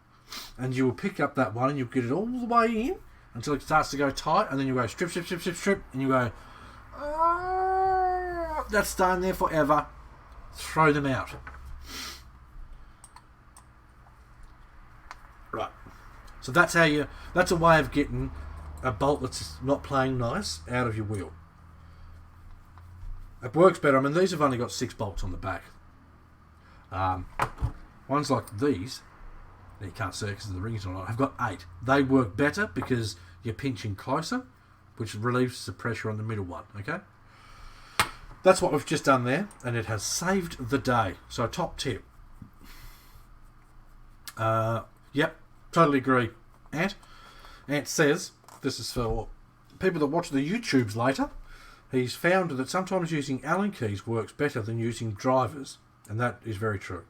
and you will pick up that one and you'll get it all the way in until it starts to go tight, and then you go strip, strip, strip, strip, strip, and you go, oh, that's staying there forever. Throw them out. Right. So that's how that's a way of getting a bolt that's not playing nice out of your wheel. It works better. I mean, these have only got 6 bolts on the back. Ones like these, you can't see because the rings are not, have got 8. They work better because you're pinching closer, which relieves the pressure on the middle one. Okay, that's what we've just done there, and it has saved the day. So top tip. Yep, totally agree. Ant says, this is for people that watch the YouTubes later, he's found that sometimes using Allen keys works better than using drivers. And that is very true.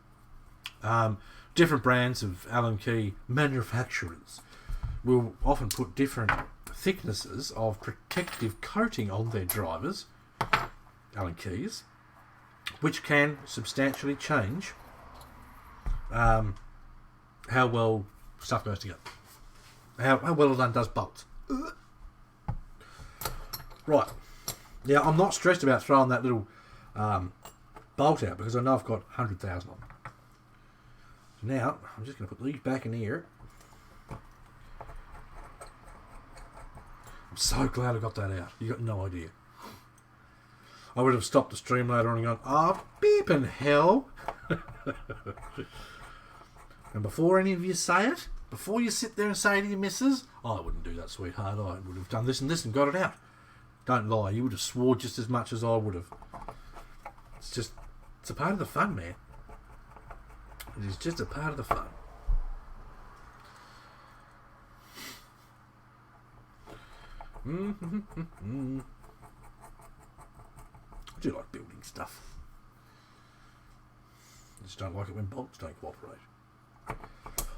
Different brands of Allen key manufacturers will often put different thicknesses of protective coating on their drivers, Allen keys, which can substantially change how well stuff goes together. How well it undoes bolts. Right. Now, I'm not stressed about throwing that little bolt out because I know I've got 100,000 on it. So now I'm just going to put these back in here. I'm so glad I got that out. You got no idea. I would have stopped the stream later on and gone, oh, beeping hell. And before any of you say it, before you sit there and say to your missus, oh, I wouldn't do that, sweetheart. I would have done this and this and got it out. Don't lie. You would have swore just as much as I would have. It's a part of the fun, man. It is just a part of the fun. I do like building stuff. I just don't like it when bolts don't cooperate.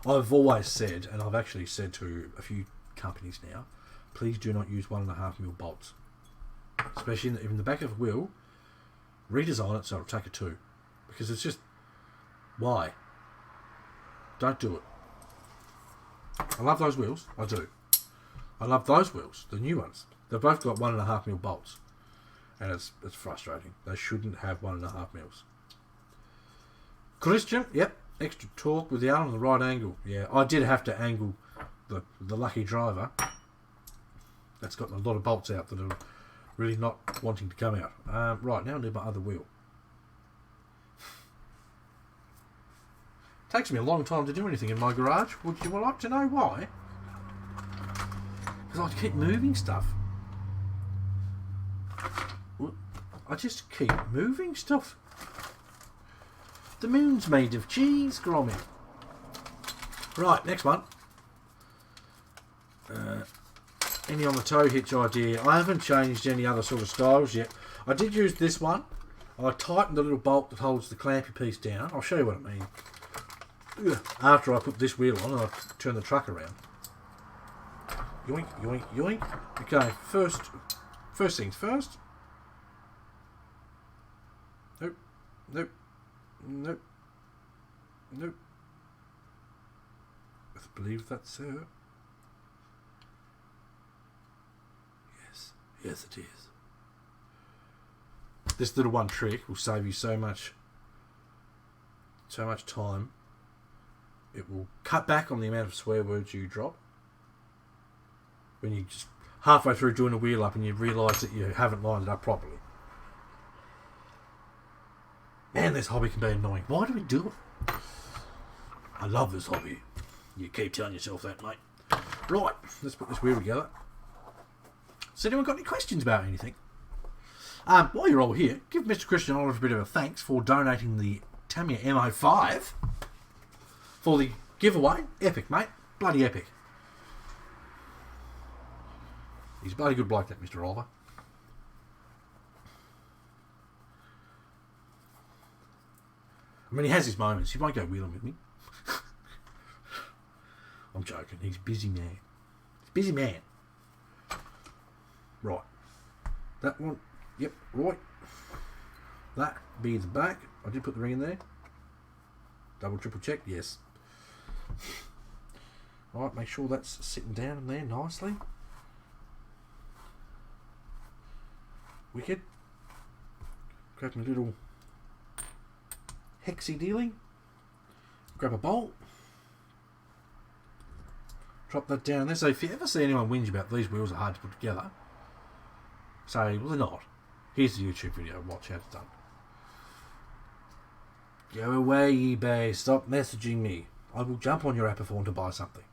I've always said, and I've actually said to a few companies now, please do not use 1.5mm bolts. Especially in the back of a wheel, redesign it so it'll take a 2. Because it's just, why? Don't do it. I love those wheels, I do. I love those wheels, the new ones. They've both got 1.5mm bolts. And it's frustrating. They shouldn't have 1.5mm. Christian, yep, extra torque with the arm on the right angle. Yeah, I did have to angle the lucky driver. That's got a lot of bolts out that are really not wanting to come out. Right, now I need my other wheel. Takes me a long time to do anything in my garage. Would you like to know why? Because I keep moving stuff. I just keep moving stuff. The moon's made of cheese, Grommy. Right, next one. Any on the tow hitch idea? I haven't changed any other sort of styles yet. I did use this one. I tightened the little bolt that holds the clampy piece down. I'll show you what I mean. After I put this wheel on and I turn the truck around. Yoink, yoink, yoink. Okay, first things first. Nope, nope, nope, nope. I believe that's her. Yes, it is. This little one trick will save you so much time. It will cut back on the amount of swear words you drop. When you just halfway through doing a wheel up and you realise that you haven't lined it up properly. Man, this hobby can be annoying. Why do we do it? I love this hobby. You keep telling yourself that, mate. Right, let's put this wheel together. So anyone got any questions about anything? While you're all here, give Mr. Christian Oliver a bit of a thanks for donating the Tamiya MO5 for the giveaway. Epic, mate. Bloody epic. He's a bloody good bloke, that Mr. Oliver. I mean, he has his moments. He won't go wheeling with me. I'm joking. He's a busy man. He's a busy man. Right. That one. Yep, right. That be the back. I did put the ring in there. Double, triple check. Yes. Right, make sure that's sitting down in there nicely. Wicked. Grab my little hexy dealing. Grab a bolt. Drop that down there. So if you ever see anyone whinge about these wheels are hard to put together, say, well, they're not. Here's the YouTube video. Watch how it's done. Go away, eBay. Stop messaging me. I will jump on your app if I want to buy something.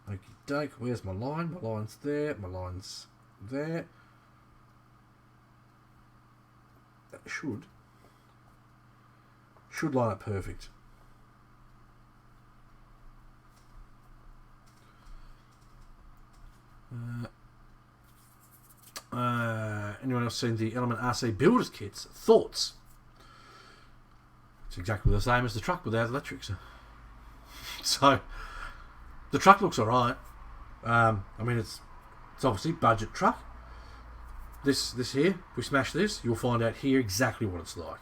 Okie doke. Where's my line? My line's there. My line's there. That should line up perfect. Anyone else seen the Element RC Builders kits? Thoughts? It's exactly the same as the truck without electrics. So the truck looks alright. I mean, it's obviously budget truck. This here, if we smash this, you'll find out here exactly what it's like.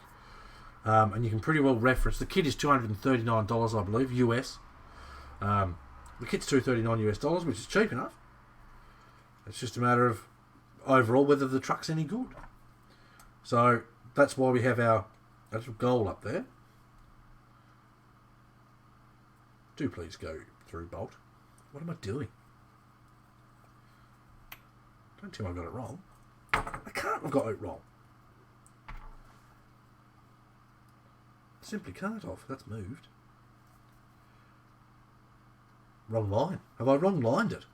And you can pretty well reference. The kit is $239, I believe, US. The kit's $239 US, which is cheap enough. It's just a matter of overall whether the truck's any good. So that's why we have our little goal up there. Do please go through bolt. What am I doing? Don't tell me I got it wrong. I can't have got it wrong. I simply can't have. That's moved. Wrong line. Have I wrong lined it?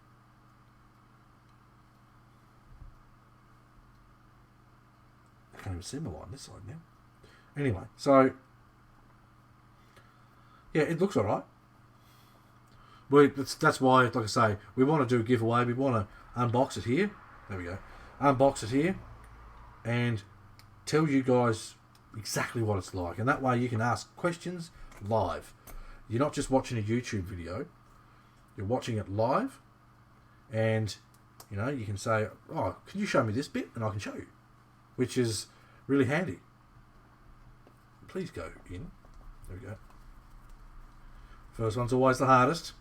I can't even see my line this side now. Anyway, so yeah, it looks alright. That's why, like I say, we want to do a giveaway. We want to unbox it here. There we go. Unbox it here and tell you guys exactly what it's like. And that way you can ask questions live. You're not just watching a YouTube video. You're watching it live. And, you know, you can say, oh, can you show me this bit? And I can show you. Which is really handy. Please go in. There we go. First one's always the hardest.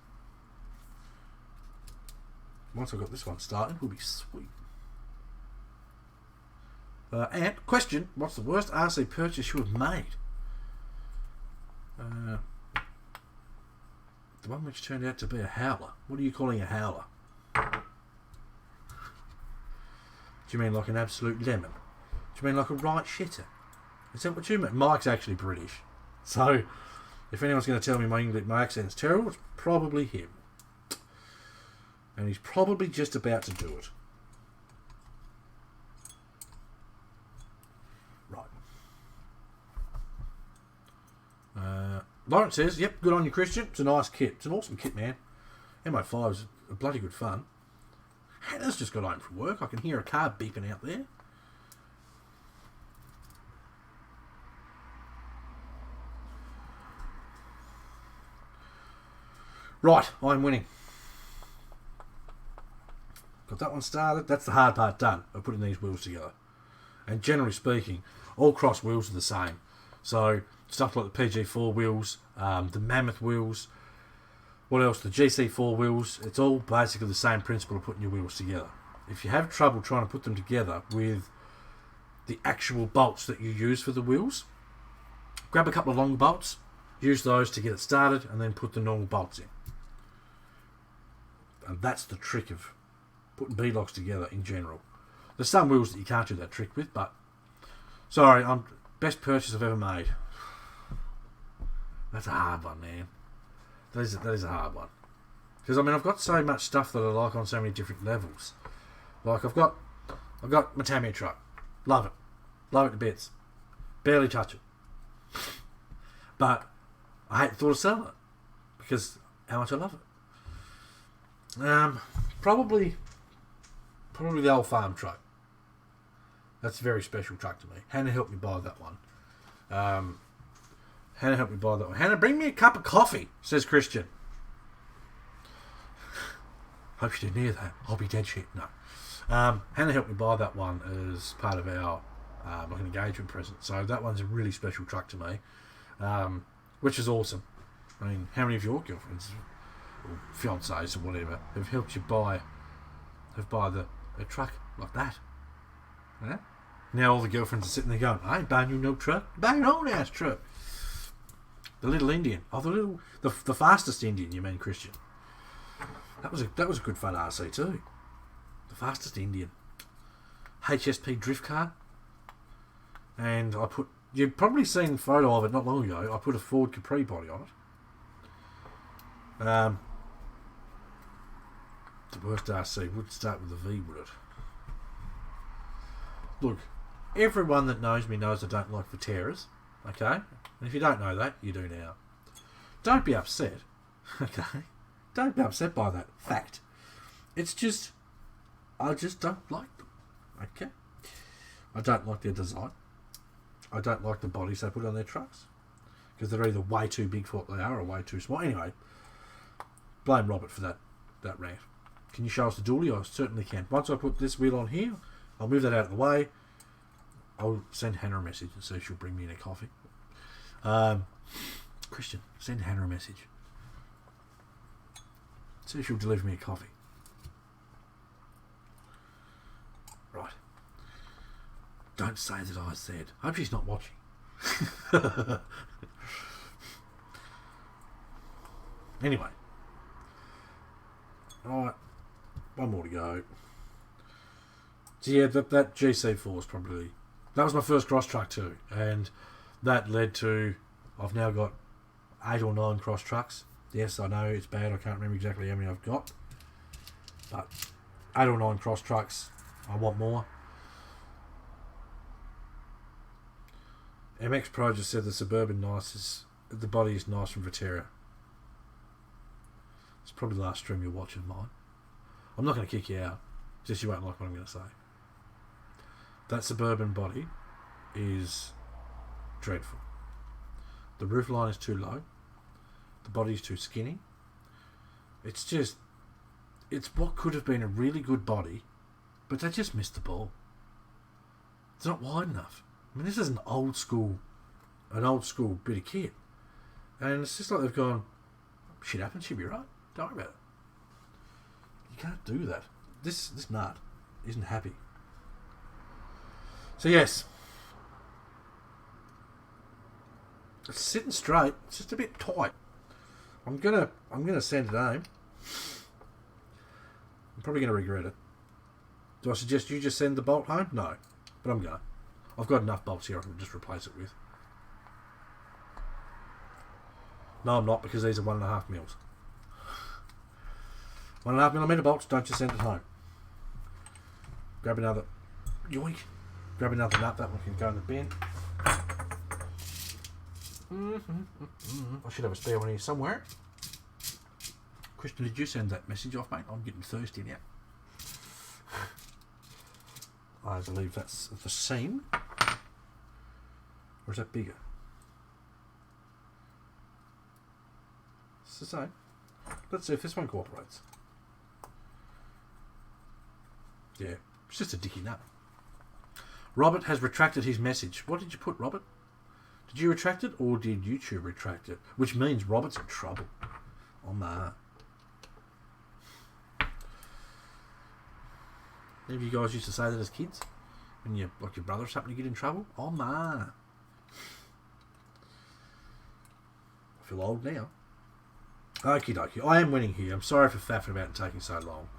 Once I've got this one started, we'll be sweet. And question, what's the worst RC purchase you have made? The one which turned out to be a howler. What are you calling a howler? Do you mean like an absolute lemon? Do you mean like a right shitter? Is that what you mean? Mike's actually British. So, if anyone's going to tell me my accent's terrible, it's probably him. And he's probably just about to do it. Right. Lawrence says, yep, good on you, Christian. It's a nice kit. It's an awesome kit, man. MO5 is a bloody good fun. Hannah's just got home from work. I can hear a car beeping out there. Right, I'm winning. Got that one started. That's the hard part done of putting these wheels together. And generally speaking, all cross wheels are the same. So stuff like the PG4 wheels, the Mammoth wheels, what else? The GC4 wheels. It's all basically the same principle of putting your wheels together. If you have trouble trying to put them together with the actual bolts that you use for the wheels, grab a couple of long bolts, use those to get it started, and then put the normal bolts in. And that's the trick of putting B-locks together in general. There's some wheels that you can't do that trick with, but sorry, best purchase I've ever made. That's a hard one, man. That is a hard one. Because I mean, I've got so much stuff that I like on so many different levels. Like I've got my Tamiya truck. Love it to bits. Barely touch it. But I hate the thought of selling it because how much I love it. Probably the old farm truck. That's a very special truck to me. Hannah helped me buy that one. Hannah, bring me a cup of coffee, says Christian. Hope you didn't hear that. I'll be dead shit. No. Hannah helped me buy that one as part of our like an engagement present. So that one's a really special truck to me, which is awesome. I mean, how many of your girlfriends or fiancés or whatever have helped you buy a truck like that? Yeah? Now all the girlfriends are sitting there going, I ain't buying you no truck. Buy your own ass truck. The little Indian. Oh, the fastest Indian, you mean, Christian. That was a good fun RC too. The fastest Indian. HSP drift car. And you've probably seen a photo of it not long ago. I put a Ford Capri body on it. The worst RC would start with a V, would it? Look, everyone that knows me knows I don't like Viteras, okay? And if you don't know that, you do now. Don't be upset, okay? Don't be upset by that fact. It's just, I just don't like them, okay? I don't like their design. I don't like the bodies they put on their trucks. Because they're either way too big for what they are or way too small. Anyway, blame Robert for that rant. Can you show us the dually? I certainly can. Once I put this wheel on here, I'll move that out of the way. I'll send Hannah a message and see if she'll bring me in a coffee. Christian, send Hannah a message. See if she'll deliver me a coffee. Right. Don't say that I said. I hope she's not watching. Anyway. Alright. One more to go. So yeah, that GC4 was probably... That was my first cross truck too. And that led to... I've now got 8 or 9 cross trucks. Yes, I know it's bad. I can't remember exactly how many I've got. But 8 or 9 cross trucks. I want more. MX Pro just said the Suburban the body is nice from Viterra. It's probably the last stream you'll watch of mine. I'm not going to kick you out. Just you won't like what I'm going to say. That suburban body is dreadful. The roof line is too low. The body is too skinny. It's what could have been a really good body, but they just missed the ball. It's not wide enough. I mean, this is an old school bit of kit. And it's just like they've gone, shit happens, she'll be right. Don't worry about it. You can't do that. This nut isn't happy. So yes, it's sitting straight. It's just a bit tight. I'm gonna send it home. I'm probably gonna regret it. Do I suggest you just send the bolt home? No, but I'm gonna. I've got enough bolts here I can just replace it with. No, I'm not, because these are 1.5 mils. 1.5 millimeter bolts. Don't just send it home. Grab another. Yoink. Grab another nut. That one can go in the bin. I should have a spare one here somewhere. Christian, did you send that message off, mate? I'm getting thirsty now. I believe that's the same. Or is that bigger? It's the same. Let's see if this one cooperates. Yeah, it's just a dicky nut. Robert has retracted his message. What did you put, Robert? Did you retract it, or did YouTube retract it? Which means Robert's in trouble. Oh, my. Any of you guys used to say that as kids? When you, like your brother or something, you get in trouble? Oh, my. I feel old now. Okie dokie. I am winning here. I'm sorry for faffing about and taking so long.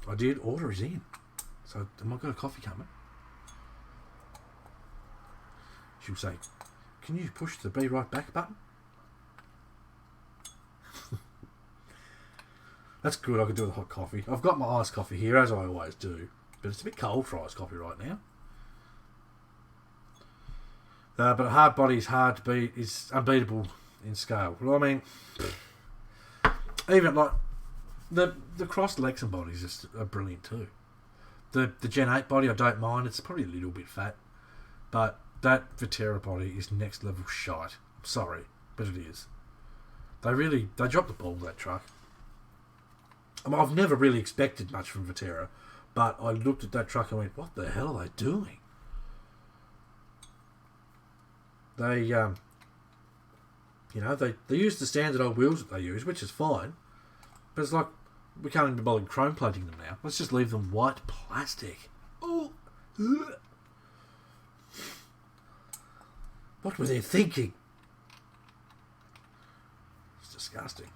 I did. Order is in. So, am I got a coffee coming? She'll say, can you push the be right back button? That's good. I could do with hot coffee. I've got my iced coffee here, as I always do. But it's a bit cold for iced coffee right now. But a hard body is hard to beat. Is unbeatable in scale. Well, I mean, even like the crossed Lexan bodies just are brilliant too. The Gen 8 body I don't mind. It's probably a little bit fat, but that Viterra body is next level shite. Sorry, but it is. They dropped the ball with that truck. I mean, I've never really expected much from Viterra, but I looked at that truck and went, what the hell are they doing? They use the standard old wheels that they use, which is fine, but it's like, we can't even be bothered chrome plating them now. Let's just leave them white plastic. Oh, what were they thinking? It's disgusting.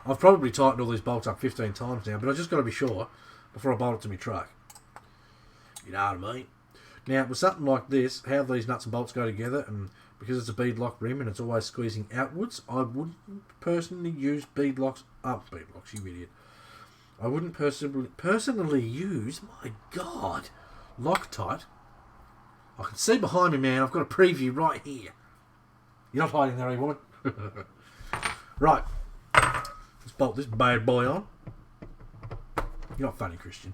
I've probably tightened all these bolts up 15 times now, but I just got to be sure before I bolt it to my truck. You know what I mean? Now, with something like this, how these nuts and bolts go together, and because it's a beadlock rim and it's always squeezing outwards, I wouldn't personally use beadlocks. Beadlocks, you idiot. I wouldn't personally use, my God, Loctite. I can see behind me, man. I've got a preview right here. You're not hiding there, are you, woman? Right. Let's bolt this bad boy on. You're not funny, Christian.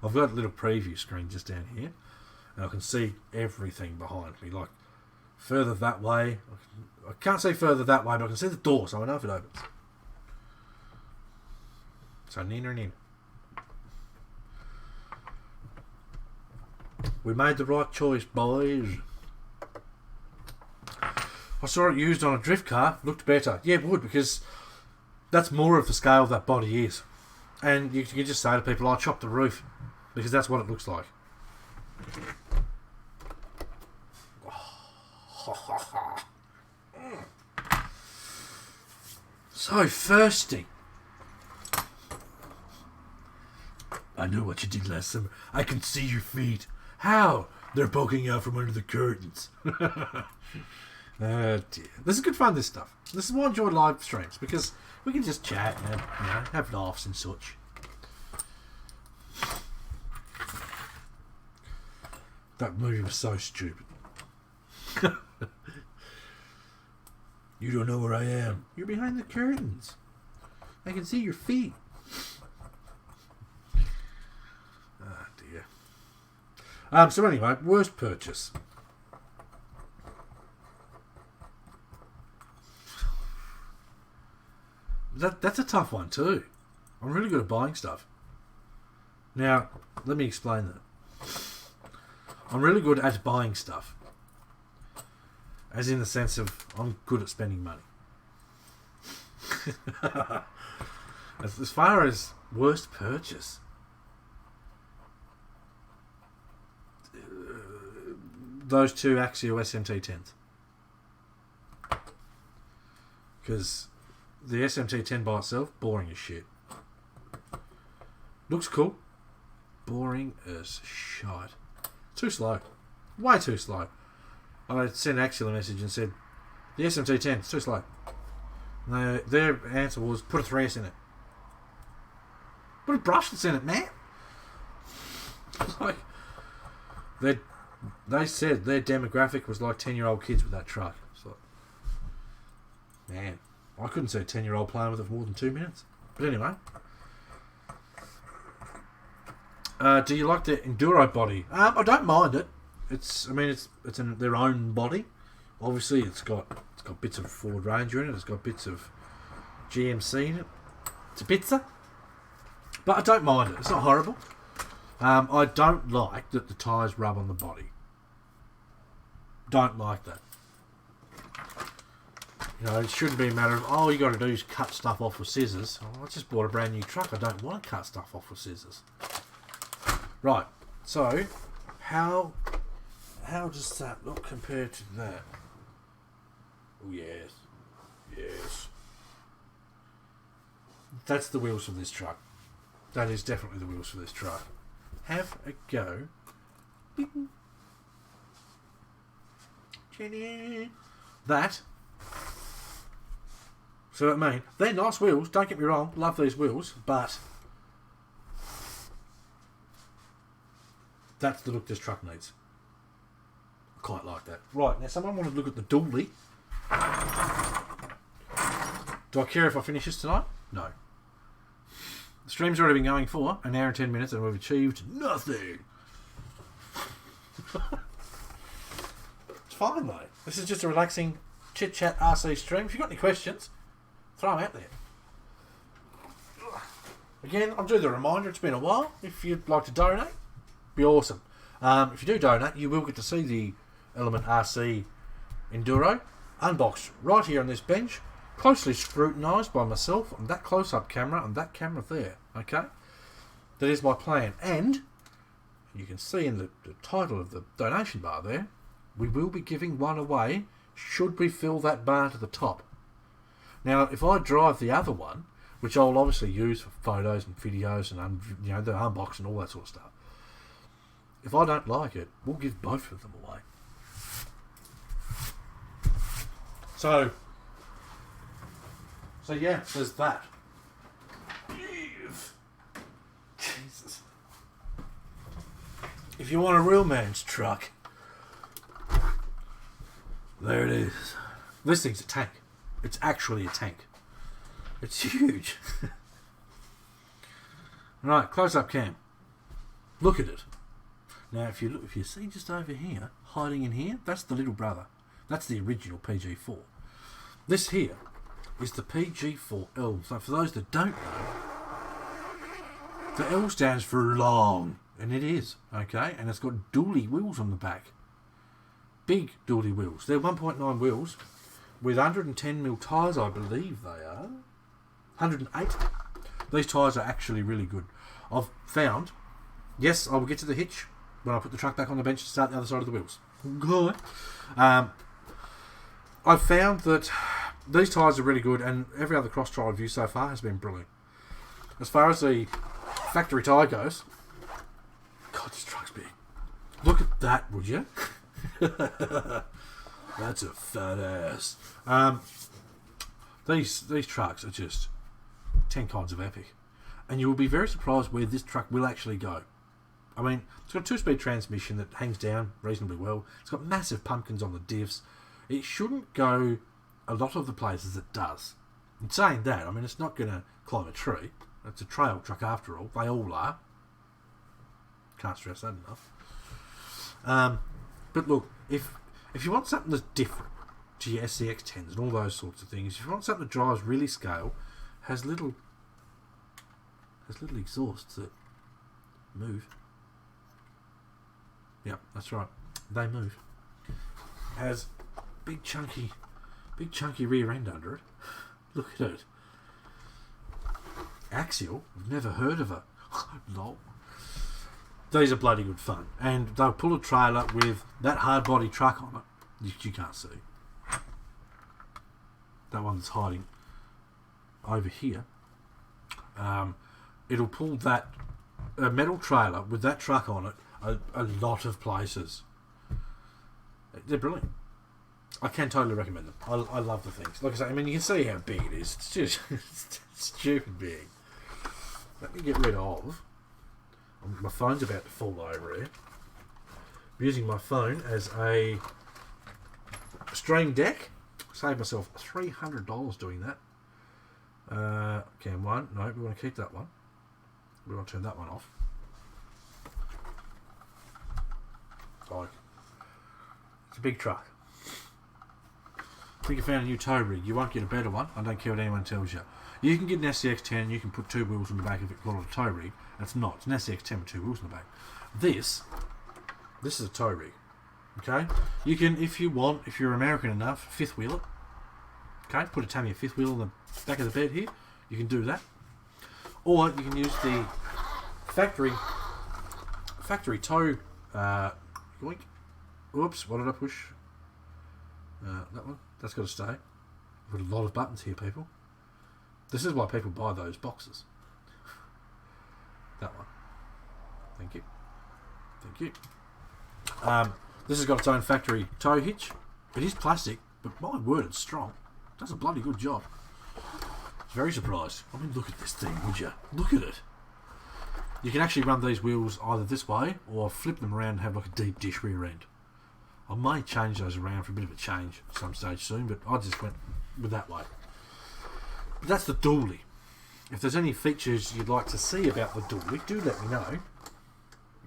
I've got a little preview screen just down here, and I can see everything behind me. Like, further that way. I can't see further that way, but I can see the door, so I know if it opens. So, neener and in. We made the right choice, boys. I saw it used on a drift car. Looked better. Yeah, it would, because that's more of the scale that body is. And you can just say to people, I'll chop the roof, because that's what it looks like. So thirsty. I know what you did last summer. I can see your feet. How? They're poking out from under the curtains. Oh dear. This is good fun, this stuff. This is why I enjoy live streams, because we can just chat and have laughs and such. That movie was so stupid. You don't know where I am. You're behind the curtains. I can see your feet. Oh dear. So anyway, worst purchase. That's a tough one too. I'm really good at buying stuff. Now, let me explain that. I'm really good at buying stuff. As in the sense of, I'm good at spending money. As far as worst purchase, those two Axio SMT10s. Because the SMT10 by itself, boring as shit. Looks cool. Boring as shite. Too slow. Way too slow. I sent Axel a message and said, the SMT10, it's too slow. And their answer was, put a 3S in it. Put a brushless in it, man. Like, they said their demographic was like 10-year-old kids with that truck. So, man, I couldn't see a 10-year-old playing with it for more than 2 minutes. But anyway. Do you like the Enduro body? I don't mind it. It's in their own body. Obviously, it's got bits of Ford Ranger in it. It's got bits of GMC in it. It's a pizza, but I don't mind it. It's not horrible. I don't like that the tyres rub on the body. Don't like that. You know, it shouldn't be a matter of, all you got to do is cut stuff off with scissors. Oh, I just bought a brand new truck. I don't want to cut stuff off with scissors. Right. So, how does that look compared to that? Oh, yes. Yes. That's the wheels for this truck. That is definitely the wheels for this truck. Have a go. Bing. That. So what I mean, they're nice wheels, don't get me wrong, love these wheels, but that's the look this truck needs. I quite like that. Right, now someone wanted to look at the dually. Do I care if I finish this tonight? No. The stream's already been going for an hour and 10 minutes and we've achieved nothing. It's fine though. This is just a relaxing chit-chat RC stream. If you've got any questions, throw them out there. Again, I'll do the reminder, it's been a while. If you'd like to donate, be awesome. If you do donate, you will get to see the Element RC Enduro unboxed right here on this bench, closely scrutinised by myself on that close-up camera and that camera there. Okay? That is my plan. And you can see in the title of the donation bar there, we will be giving one away should we fill that bar to the top. Now, if I drive the other one, which I'll obviously use for photos and videos and the unboxing and all that sort of stuff, if I don't like it, we'll give both of them away. So yeah, there's that. Jesus. If you want a real man's truck, there it is. This thing's a tank. It's actually a tank. It's huge. Right, close up cam. Look at it. Now, if you see just over here, hiding in here, that's the little brother. That's the original PG4. This here is the PG4L. So for those that don't know, the L stands for long, and it is, okay? And it's got dually wheels on the back. Big dually wheels. They're 1.9 wheels with 110mm tyres, I believe they are. 108. These tyres are actually really good. I've found, yes, I will get to the hitch when I put the truck back on the bench to start the other side of the wheels. Good. I've found that these tyres are really good, and every other cross trial I've used so far has been brilliant. As far as the factory tyre goes, God, this truck's big. Look at that, would you? That's a fat ass. These trucks are just 10 kinds of epic, and you will be very surprised where this truck will actually go. I mean, it's got a 2-speed transmission that hangs down reasonably well. It's got massive pumpkins on the diffs. It shouldn't go a lot of the places it does. In saying that, I mean, it's not going to climb a tree. It's a trail truck after all. They all are. Can't stress that enough. But look, if you want something that's different to your SCX10s and all those sorts of things, if you want something that drives really scale, has little exhausts that move. Yep, that's right. They move. Has big chunky rear end under it. Look at it. Axial. I've never heard of it. Lol. These are bloody good fun. And they'll pull a trailer with that hard body truck on it. You can't see. That one's hiding over here. It'll pull that metal trailer with that truck on it a lot of places. They're brilliant. I can totally recommend them. I love the things. Like I say, I mean, you can see how big it is. It's just it's stupid big. Let me get rid of... My phone's about to fall over here. I'm using my phone as a stream deck. Saved myself $300 doing that. Cam 1. No, we want to keep that one. We want to turn that one off. Like, it's a big truck. I think you found a new tow rig. You won't get a better one. I don't care what anyone tells you. You can get an SCX10, you can put 2 wheels on the back of it, call it a tow rig. It's not. It's an SCX10 with 2 wheels on the back. This is a tow rig. Okay? You can, if you want, if you're American enough, fifth wheel it. Okay? Put a Tamiya fifth wheel on the back of the bed here. You can do that. Or you can use the factory tow yoink. Oops, what did I push? That one. That's got to stay. We've got a lot of buttons here, people. This is why people buy those boxes. That one. Thank you. Thank you. This has got its own factory tow hitch. It is plastic, but my word, it's strong. It does a bloody good job. Very surprised. I mean, look at this thing, would you? Look at it. You can actually run these wheels either this way or flip them around and have like a deep dish rear end. I may change those around for a bit of a change at some stage soon, but I just went with that way. But that's the dually. If there's any features you'd like to see about the dually, do let me know.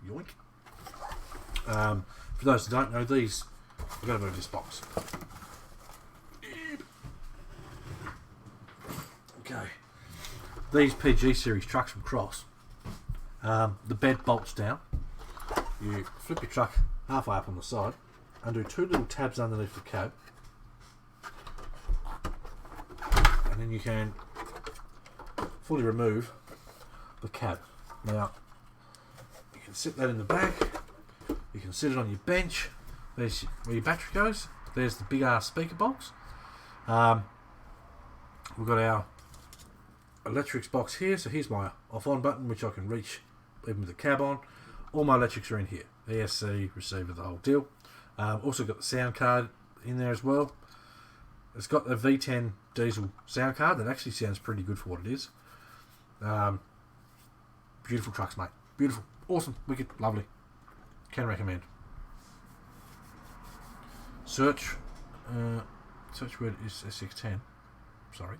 Yoink. For those who don't know, these... I've got to move this box. Okay. These PG series trucks from Cross, the bed bolts down. You flip your truck halfway up on the side, undo 2 little tabs underneath the cab, and then you can fully remove the cab. Now, you can sit that in the back, you can sit it on your bench. There's where your battery goes. There's the big ass speaker box. We've got our electrics box here, so here's my off-on button, which I can reach even with the cab on. All my electrics are in here. ESC, receiver, the whole deal. Also got the sound card in there as well. It's got a V10 diesel sound card that actually sounds pretty good for what it is. Beautiful trucks, mate. Beautiful. Awesome. Wicked. Lovely. Can recommend. Search word is SX10. Sorry.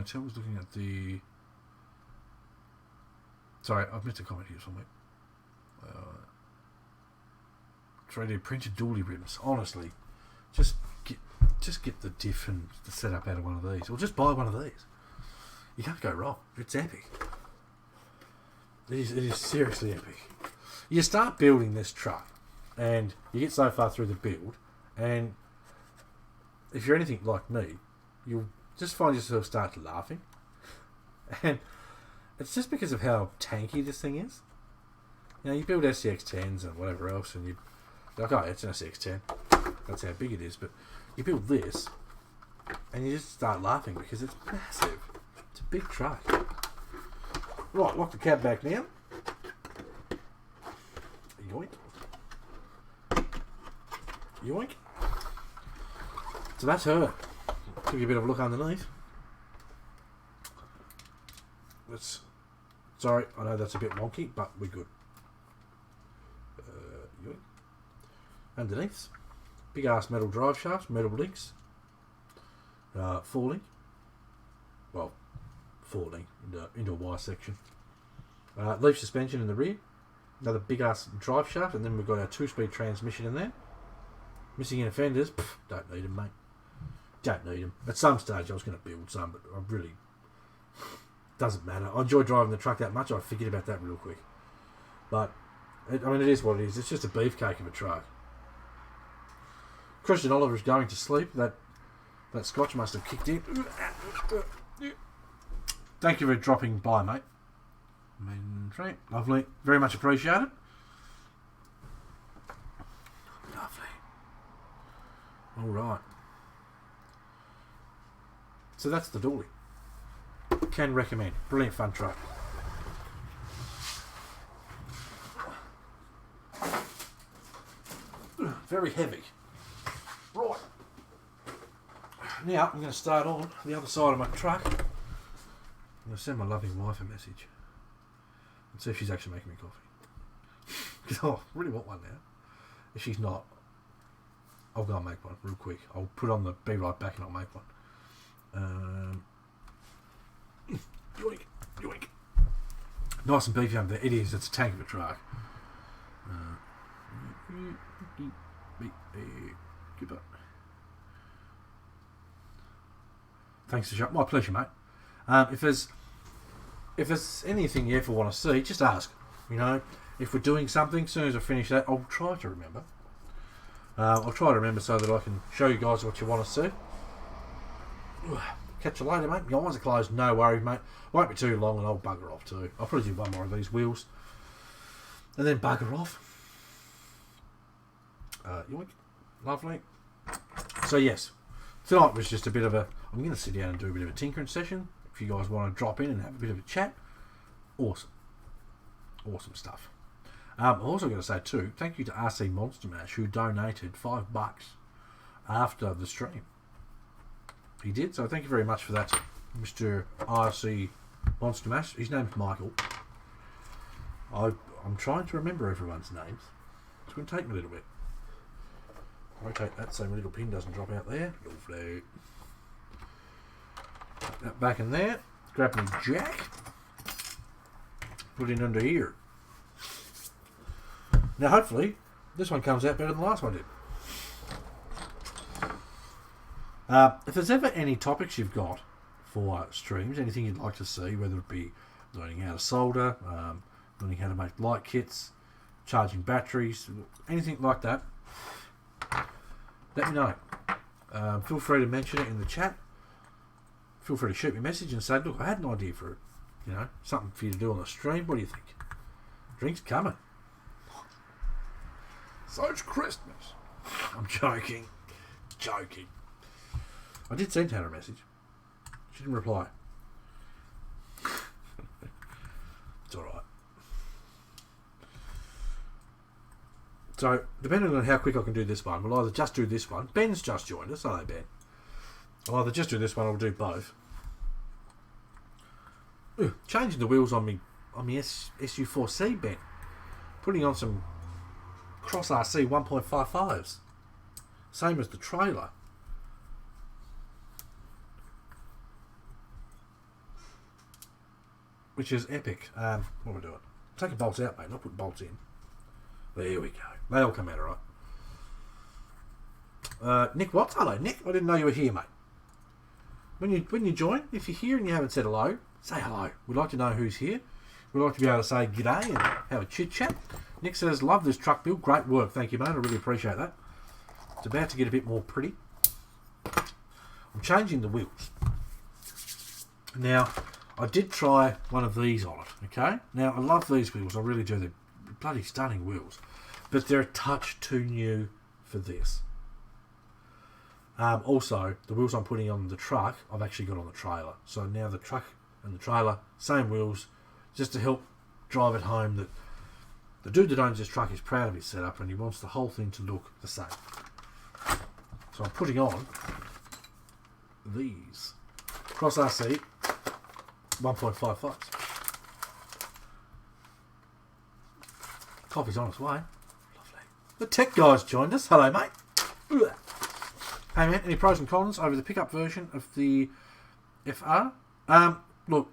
Tel was looking at the... Sorry, I've missed a comment here somewhere. 3D printed dually rims. Honestly, just get the diff and the setup out of one of these, or just buy one of these. You can't go wrong. It's epic. It is seriously epic. You start building this truck, and you get so far through the build, and if you're anything like me, you'll just find yourself start laughing. And it's just because of how tanky this thing is. You know, you build SCX10s and whatever else, and you're like, oh, it's an SCX10. That's how big it is. But you build this, and you just start laughing because it's massive. It's a big truck. Right, lock the cab back now. Yoink. Yoink. So that's her. Give you a bit of a look underneath. Let's Sorry, I know that's a bit wonky, but we're good. Underneath, big ass metal drive shafts, metal links, 4 link, well, 4 link into a Y section. Leaf suspension in the rear, another big ass drive shaft, and then we've got our 2-speed transmission in there. Missing in fenders, don't need them, mate. Don't need them. At some stage I was going to build some, but I really, doesn't matter. I enjoy driving the truck that much, I forget about that real quick. But, it is what it is. It's just a beefcake of a truck. Christian Oliver is going to sleep. That scotch must have kicked in. Thank you for dropping by, mate. Lovely. Very much appreciated. Lovely. Alright. So that's the Dually. Can recommend. Brilliant fun truck. Very heavy. Right. Now I'm going to start on the other side of my truck. I'm going to send my loving wife a message and see if she's actually making me coffee. Because I really want one now. If she's not, I'll go and make one real quick. I'll put on the be right back and I'll make one. Yoink, yoink. Nice and beefy under there. It is. It's a tank of a truck. Thanks for showing. My pleasure, mate. If there's anything you ever want to see, just ask. You know, if we're doing something, as soon as I finish that, I'll try to remember. I'll try to remember so that I can show you guys what you want to see. Catch you later, mate. Your eyes are closed. No worries, mate. Won't be too long, and I'll bugger off too. I'll probably do one more of these wheels, and then bugger off. Yoink. Lovely. So yes, tonight was just a bit of a. I'm going to sit down and do a bit of a tinkering session. If you guys want to drop in and have a bit of a chat, awesome stuff. I'm also going to say too, thank you to RC Monster Mash who donated $5 after the stream. He did, so thank you very much for that, Mr. RC Monster Mash. His name's Michael. I'm trying to remember everyone's names. It's going to take me a little bit. Rotate that so my little pin doesn't drop out there. Lovely. Put that back in there. Grab my jack. Put it under here. Now hopefully this one comes out better than the last one did. If there's ever any topics you've got for streams, anything you'd like to see, whether it be learning how to solder, learning how to make light kits, charging batteries, anything like that, let me know. Feel free to mention it in the chat. Feel free to shoot me a message and say, look, I had an idea for it. You know, something for you to do on the stream. What do you think? Drinks coming. So it's Christmas. I'm joking. I did send her a message. She didn't reply. It's alright. So, depending on how quick I can do this one, we'll either just do this one. Ben's just joined us. Hello, Ben. I'll either just do this one or we'll do both. Ooh, changing the wheels on me SU4C, Ben. Putting on some Cross RC 1.55s. Same as the trailer. Which is epic. What am I doing? Taking bolts out, mate. Not putting bolts in. There we go. They all come out alright. Nick Watts. Hello, Nick. I didn't know you were here, mate. When you join, if you're here and you haven't said hello, say hello. We'd like to know who's here. We'd like to be able to say g'day and have a chit chat. Nick says, love this truck build. Great work. Thank you, mate. I really appreciate that. It's about to get a bit more pretty. I'm changing the wheels. Now, I did try one of these on it, okay? Now, I love these wheels. I really do. They're bloody stunning wheels. But they're a touch too new for this. Also, the wheels I'm putting on the truck, I've actually got on the trailer. So now the truck and the trailer, same wheels, just to help drive it home that the dude that owns this truck is proud of his setup and he wants the whole thing to look the same. So I'm putting on these Cross RC 1.55s. Coffee's on its way. Lovely. The tech guy's joined us. Hello, mate. Hey, man, any pros and cons over the pickup version of the FR? Look,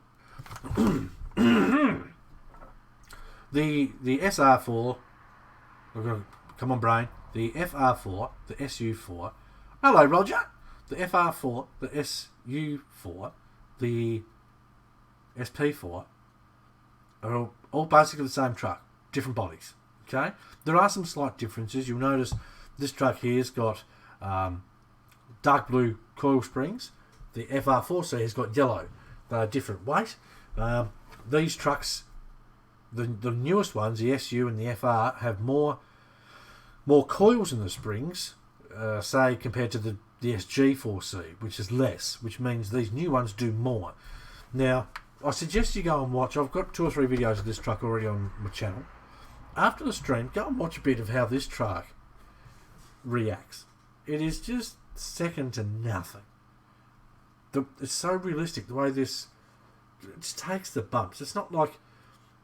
the SR4. Come on, brain. The FR4, the SU4. Hello, Roger. The FR4, the SU4, the SP4 are all basically the same truck, different bodies. Okay, there are some slight differences. You'll notice this truck here's got dark blue coil springs. The FR4C has got yellow. They are different weight. These trucks, the newest ones, the SU and the FR, have more coils in the springs, say compared to the SG4C, which is less, which means these new ones do more. Now, I suggest you go and watch. I've got 2 or 3 videos of this truck already on my channel. After the stream, go and watch a bit of how this truck reacts. It is just second to nothing. It's so realistic the way this it just takes the bumps. It's not like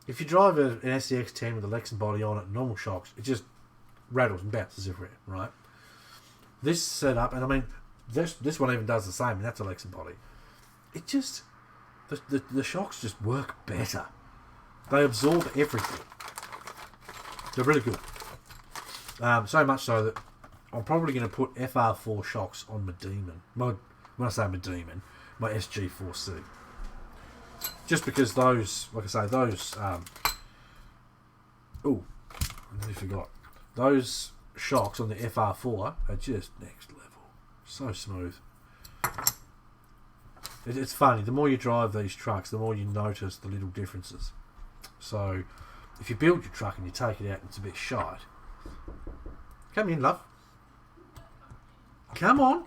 if you drive an SCX10 with a Lexan body on it, normal shocks, it just rattles and bounces everywhere, right? This setup, and I mean, this one even does the same, and that's a Lexan body. It just the shocks just work better. They absorb everything. They're really good. So much so that I'm probably going to put FR4 shocks on my Demon. When I say my Demon, my SG4C. Just because those, like I say, those... I nearly forgot. Those shocks on the FR4 are just next level. So smooth. It's funny. The more you drive these trucks, the more you notice the little differences. So, if you build your truck and you take it out and it's a bit shite, come in, love. Come on.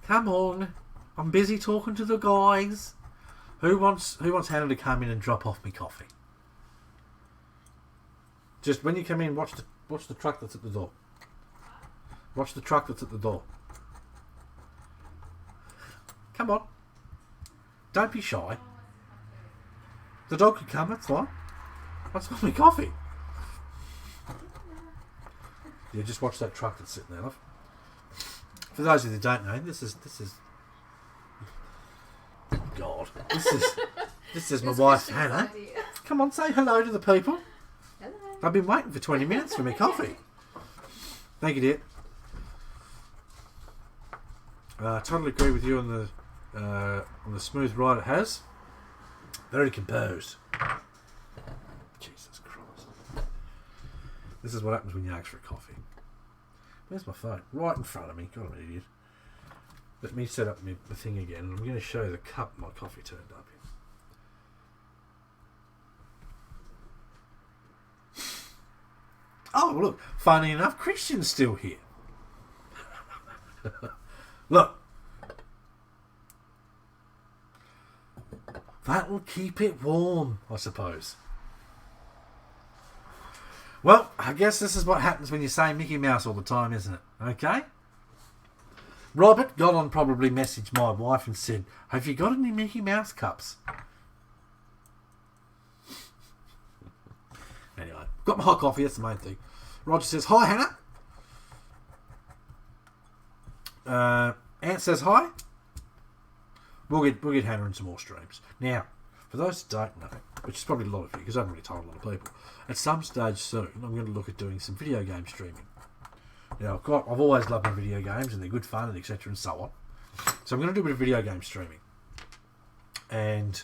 Come on. I'm busy talking to the guys. Who wants Hannah to come in and drop off me coffee? Just when you come in, watch the truck that's at the door. Watch the truck that's at the door. Come on. Don't be shy. The dog could come, that's fine. I just want me coffee. Yeah, just watch that truck that's sitting there, love. For those of you that don't know, this is God. This is my wife Hannah. Come on, say hello to the people. Hello. I've been waiting for 20 minutes for my coffee. Thank you, dear. Totally agree with you on the smooth ride it has. Very composed. Jesus Christ. This is what happens when you ask for a coffee. Where's my phone? Right in front of me. God, I'm an idiot. Let me set up my thing again, and I'm going to show you the cup my coffee turned up in. Oh, look. Funny enough, Christian's still here. Look. That'll keep it warm, I suppose. Well, I guess this is what happens when you say Mickey Mouse all the time, isn't it? Okay? Robert got on, probably messaged my wife and said, have you got any Mickey Mouse cups? Anyway, got my hot coffee, that's the main thing. Roger says, hi, Hannah. Ant says hi. We'll get Hannah in some more streams. Now, for those that don't know, which is probably a lot of you, because I haven't really told a lot of people, at some stage soon, I'm going to look at doing some video game streaming. Now, I've always loved my video games, and they're good fun, and etc. and so on. So I'm going to do a bit of video game streaming. And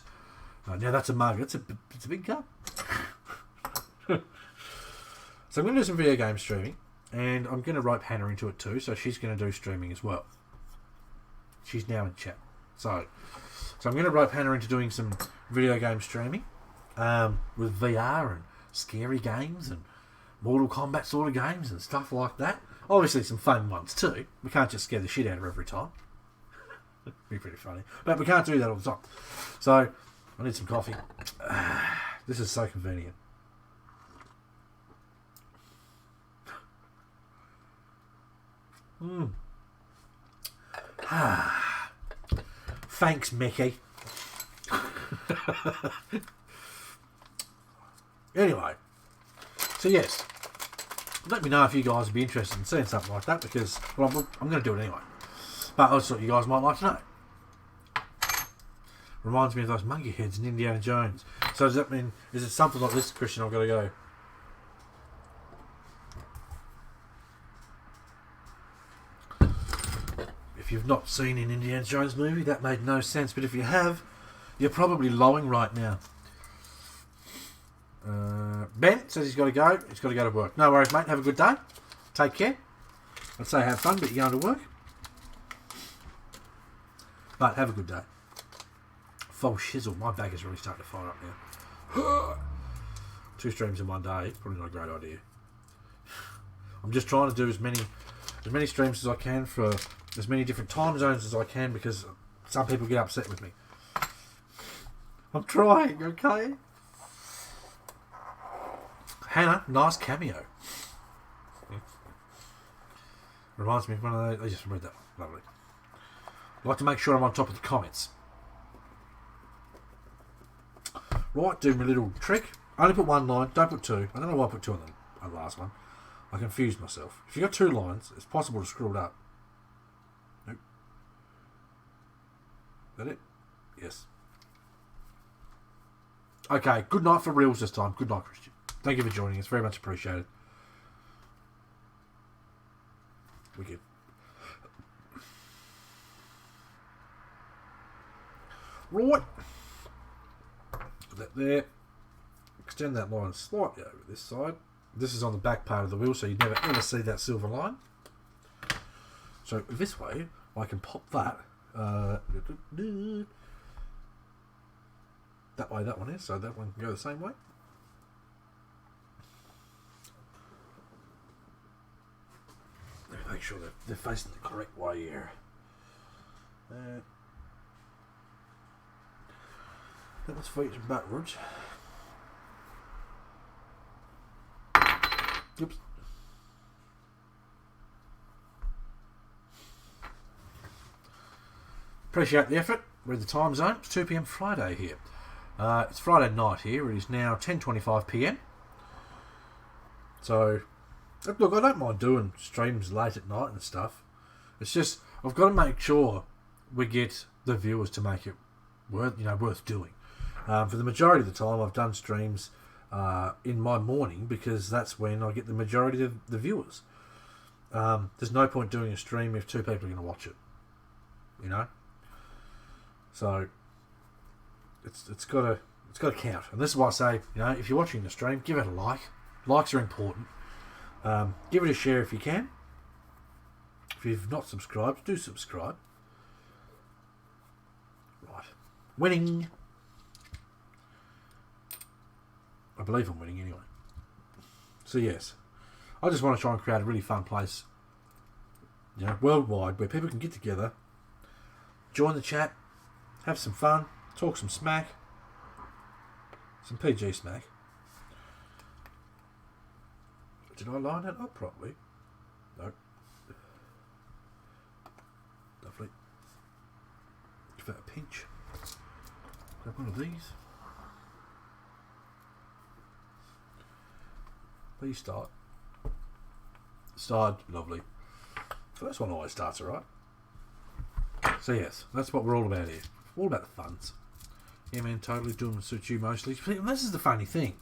now that's a mug. It's a big cup. So I'm going to do some video game streaming, and I'm going to rope Hannah into it too, so she's going to do streaming as well. She's now in chat. So I'm going to rope Hannah into doing some video game streaming with VR and scary games and Mortal Kombat sort of games and stuff like that. Obviously some fun ones too. We can't just scare the shit out of her every time. It'd be pretty funny. But we can't do that all the time. So I need some coffee. This is so convenient. Thanks, Mickey. Anyway, So yes, let me know if you guys would be interested in seeing something like that, because well, I'm going to do it anyway. But I thought you guys might like to know. Reminds me of those monkey heads in Indiana Jones. So does that mean, is it something like this, Christian, I've got to go? If you've not seen an Indiana Jones movie, that made no sense. But if you have, you're probably lowing right now. Ben says he's got to go. He's got to go to work. No worries, mate. Have a good day. Take care. I'd say have fun, but you're going to work. But have a good day. Full shizzle. My back is really starting to fire up now. 2 streams in one day. Probably not a great idea. I'm just trying to do as many streams as I can for as many different time zones as I can, because some people get upset with me. I'm trying, okay? Hannah, nice cameo. Reminds me of one of those. I just read that one. Lovely. I like to make sure I'm on top of the comments. Right, do my little trick. I only put 1 line, don't put 2. I don't know why I put 2 on the last one. I confused myself. If you've got 2 lines, it's possible to screw it up. Nope. Is that it? Yes. Okay, good night for reals this time. Good night, Christian. Thank you for joining us. Very much appreciated. Wicked. Right. Put that there. Extend that line slightly over this side. This is on the back part of the wheel, so you never ever see that silver line. So this way, I can pop that. That way that one is, so that one can go the same way. Let me make sure that they're facing the correct way here. That was facing backwards. Oops. Appreciate the effort. We're in the time zone. It's 2 PM Friday here. It's Friday night here. It is now 10:25 PM. So, look, I don't mind doing streams late at night and stuff. It's just I've got to make sure we get the viewers to make it worth doing. For the majority of the time, I've done streams in my morning, because that's when I get the majority of the viewers. There's no point doing a stream if 2 people are going to watch it. You know. So it's got to count, and this is why I say, if you're watching the stream, give it a like. Likes are important. Give it a share if you can. If you've not subscribed, do subscribe. Right, winning. I believe I'm winning anyway. So yes, I just want to try and create a really fun place, worldwide, where people can get together, join the chat, have some fun, talk some smack, some PG smack. Did I line that up properly? No. Lovely. Give that a pinch. Grab one of these. Please start. Start. Lovely. First one always starts alright. So yes, that's what we're all about here. All about the funs. Yeah, man, totally doing what suits you mostly. And this is the funny thing.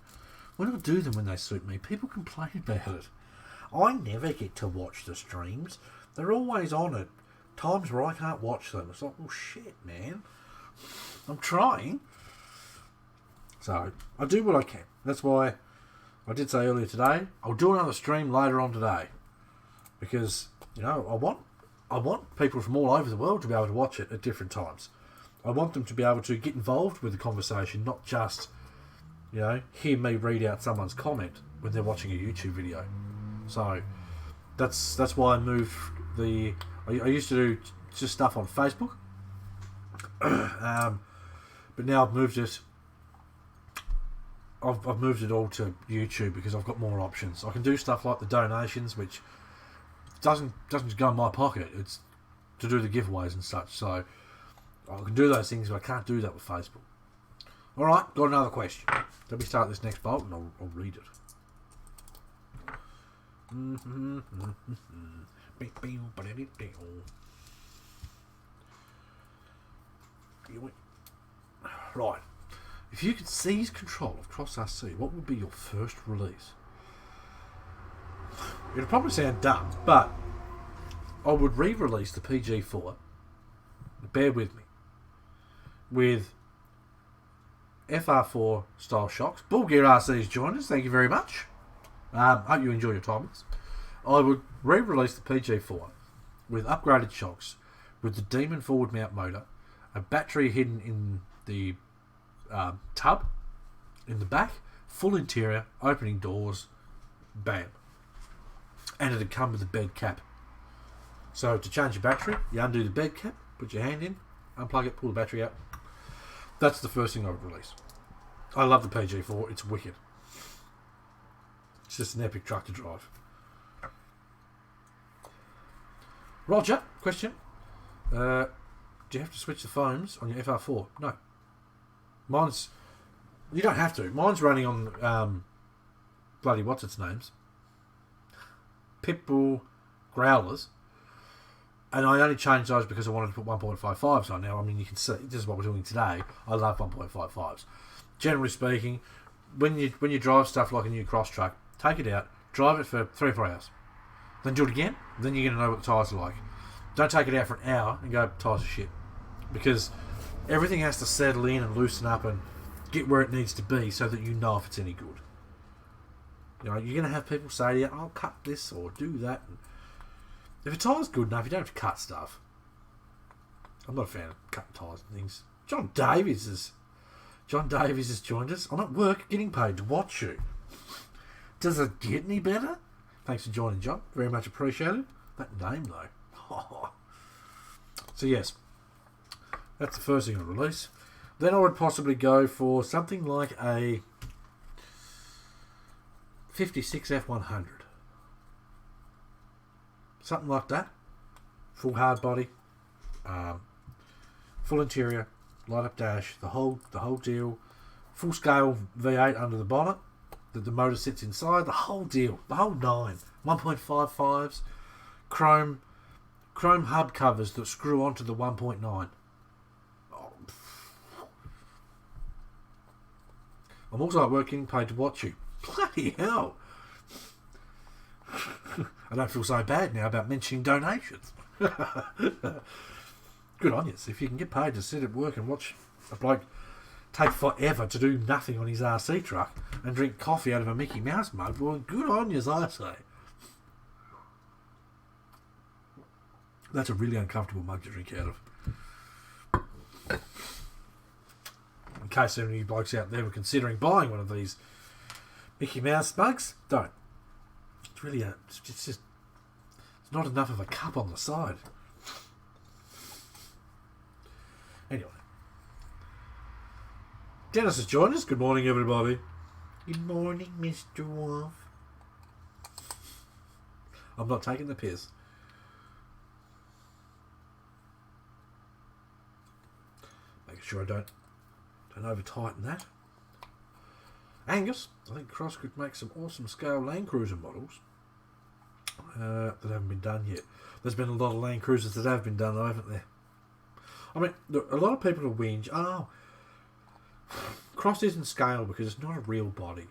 When I do them when they suit me, people complain about it. I never get to watch the streams. They're always on at times where I can't watch them. It's like, well, shit, man. I'm trying. So, I do what I can. That's why I did say earlier today, I'll do another stream later on today. Because, I want people from all over the world to be able to watch it at different times. I want them to be able to get involved with the conversation, not just, hear me read out someone's comment when they're watching a YouTube video. So, that's why I moved the... I used to do just stuff on Facebook. But now I've moved it... I've moved it all to YouTube, because I've got more options. I can do stuff like the donations, which doesn't go in my pocket. It's to do the giveaways and such. So I can do those things, but I can't do that with Facebook. Alright, got another question. Let me start this next bolt and I'll read it. Right. If you could seize control of Cross RC, what would be your first release? It'll probably sound dumb, but I would re-release the PG4. Bear with me. With FR4 style shocks. Bulgaria RC's joined us. Thank you very much. Hope you enjoy your time with us. I would re-release the PG4 with upgraded shocks, with the Demon forward mount motor, a battery hidden in the tub in the back, full interior, opening doors, bam. And it'd come with a bed cap. So to change your battery, you undo the bed cap, put your hand in, unplug it, pull the battery out. That's the first thing I would release. I love the PG4, it's wicked. It's just an epic truck to drive. Roger, question. Do you have to switch the foams on your FR4? No. Mine's... You don't have to. Mine's running on... bloody what's its names? Pitbull Growlers. And I only changed those because I wanted to put 1.55s on. Now, I mean, you can see, this is what we're doing today. I love 1.55s. Generally speaking, when you drive stuff like a new cross truck, take it out, drive it for 3 or 4 hours. Then do it again, then you're going to know what the tyres are like. Don't take it out for an hour and go, tyres are shit. Because everything has to settle in and loosen up and get where it needs to be so that you know if it's any good. You know, you're going to have people say to you, I'll cut this or do that. And if a tyre's good enough, you don't have to cut stuff. I'm not a fan of cutting tyres and things. John Davies has joined us. I'm at work getting paid to watch you. Does it get any better? Thanks for joining, John. Very much appreciated. That name, though. So, yes. That's the first thing I'd release. Then I would possibly go for something like a 56 F100. Something like that. Full hard body. Full interior. Light up dash. The whole deal. Full scale V8 under the bonnet. The motor sits inside. The whole deal. The whole 9. 1.55s. Chrome hub covers that screw onto the 1.9. Oh. I'm also at work getting paid to watch you. Bloody hell. I don't feel so bad now about mentioning donations. Good on you. So if you can get paid to sit at work and watch a bloke take forever to do nothing on his RC truck and drink coffee out of a Mickey Mouse mug, well, good on you, as I say. That's a really uncomfortable mug to drink out of. In case any of you blokes out there were considering buying one of these Mickey Mouse mugs, don't. It's really it's not enough of a cup on the side. Anyway. Dennis has joined us. Good morning, everybody. Good morning, Mr. Wolf. I'm not taking the piss. Making sure I don't over-tighten that. Angus, I think Cross could make some awesome scale Land Cruiser models that haven't been done yet. There's been a lot of Land Cruisers that have been done, though, haven't there? I mean, a lot of people will whinge, Cross isn't scale because it's not a real body.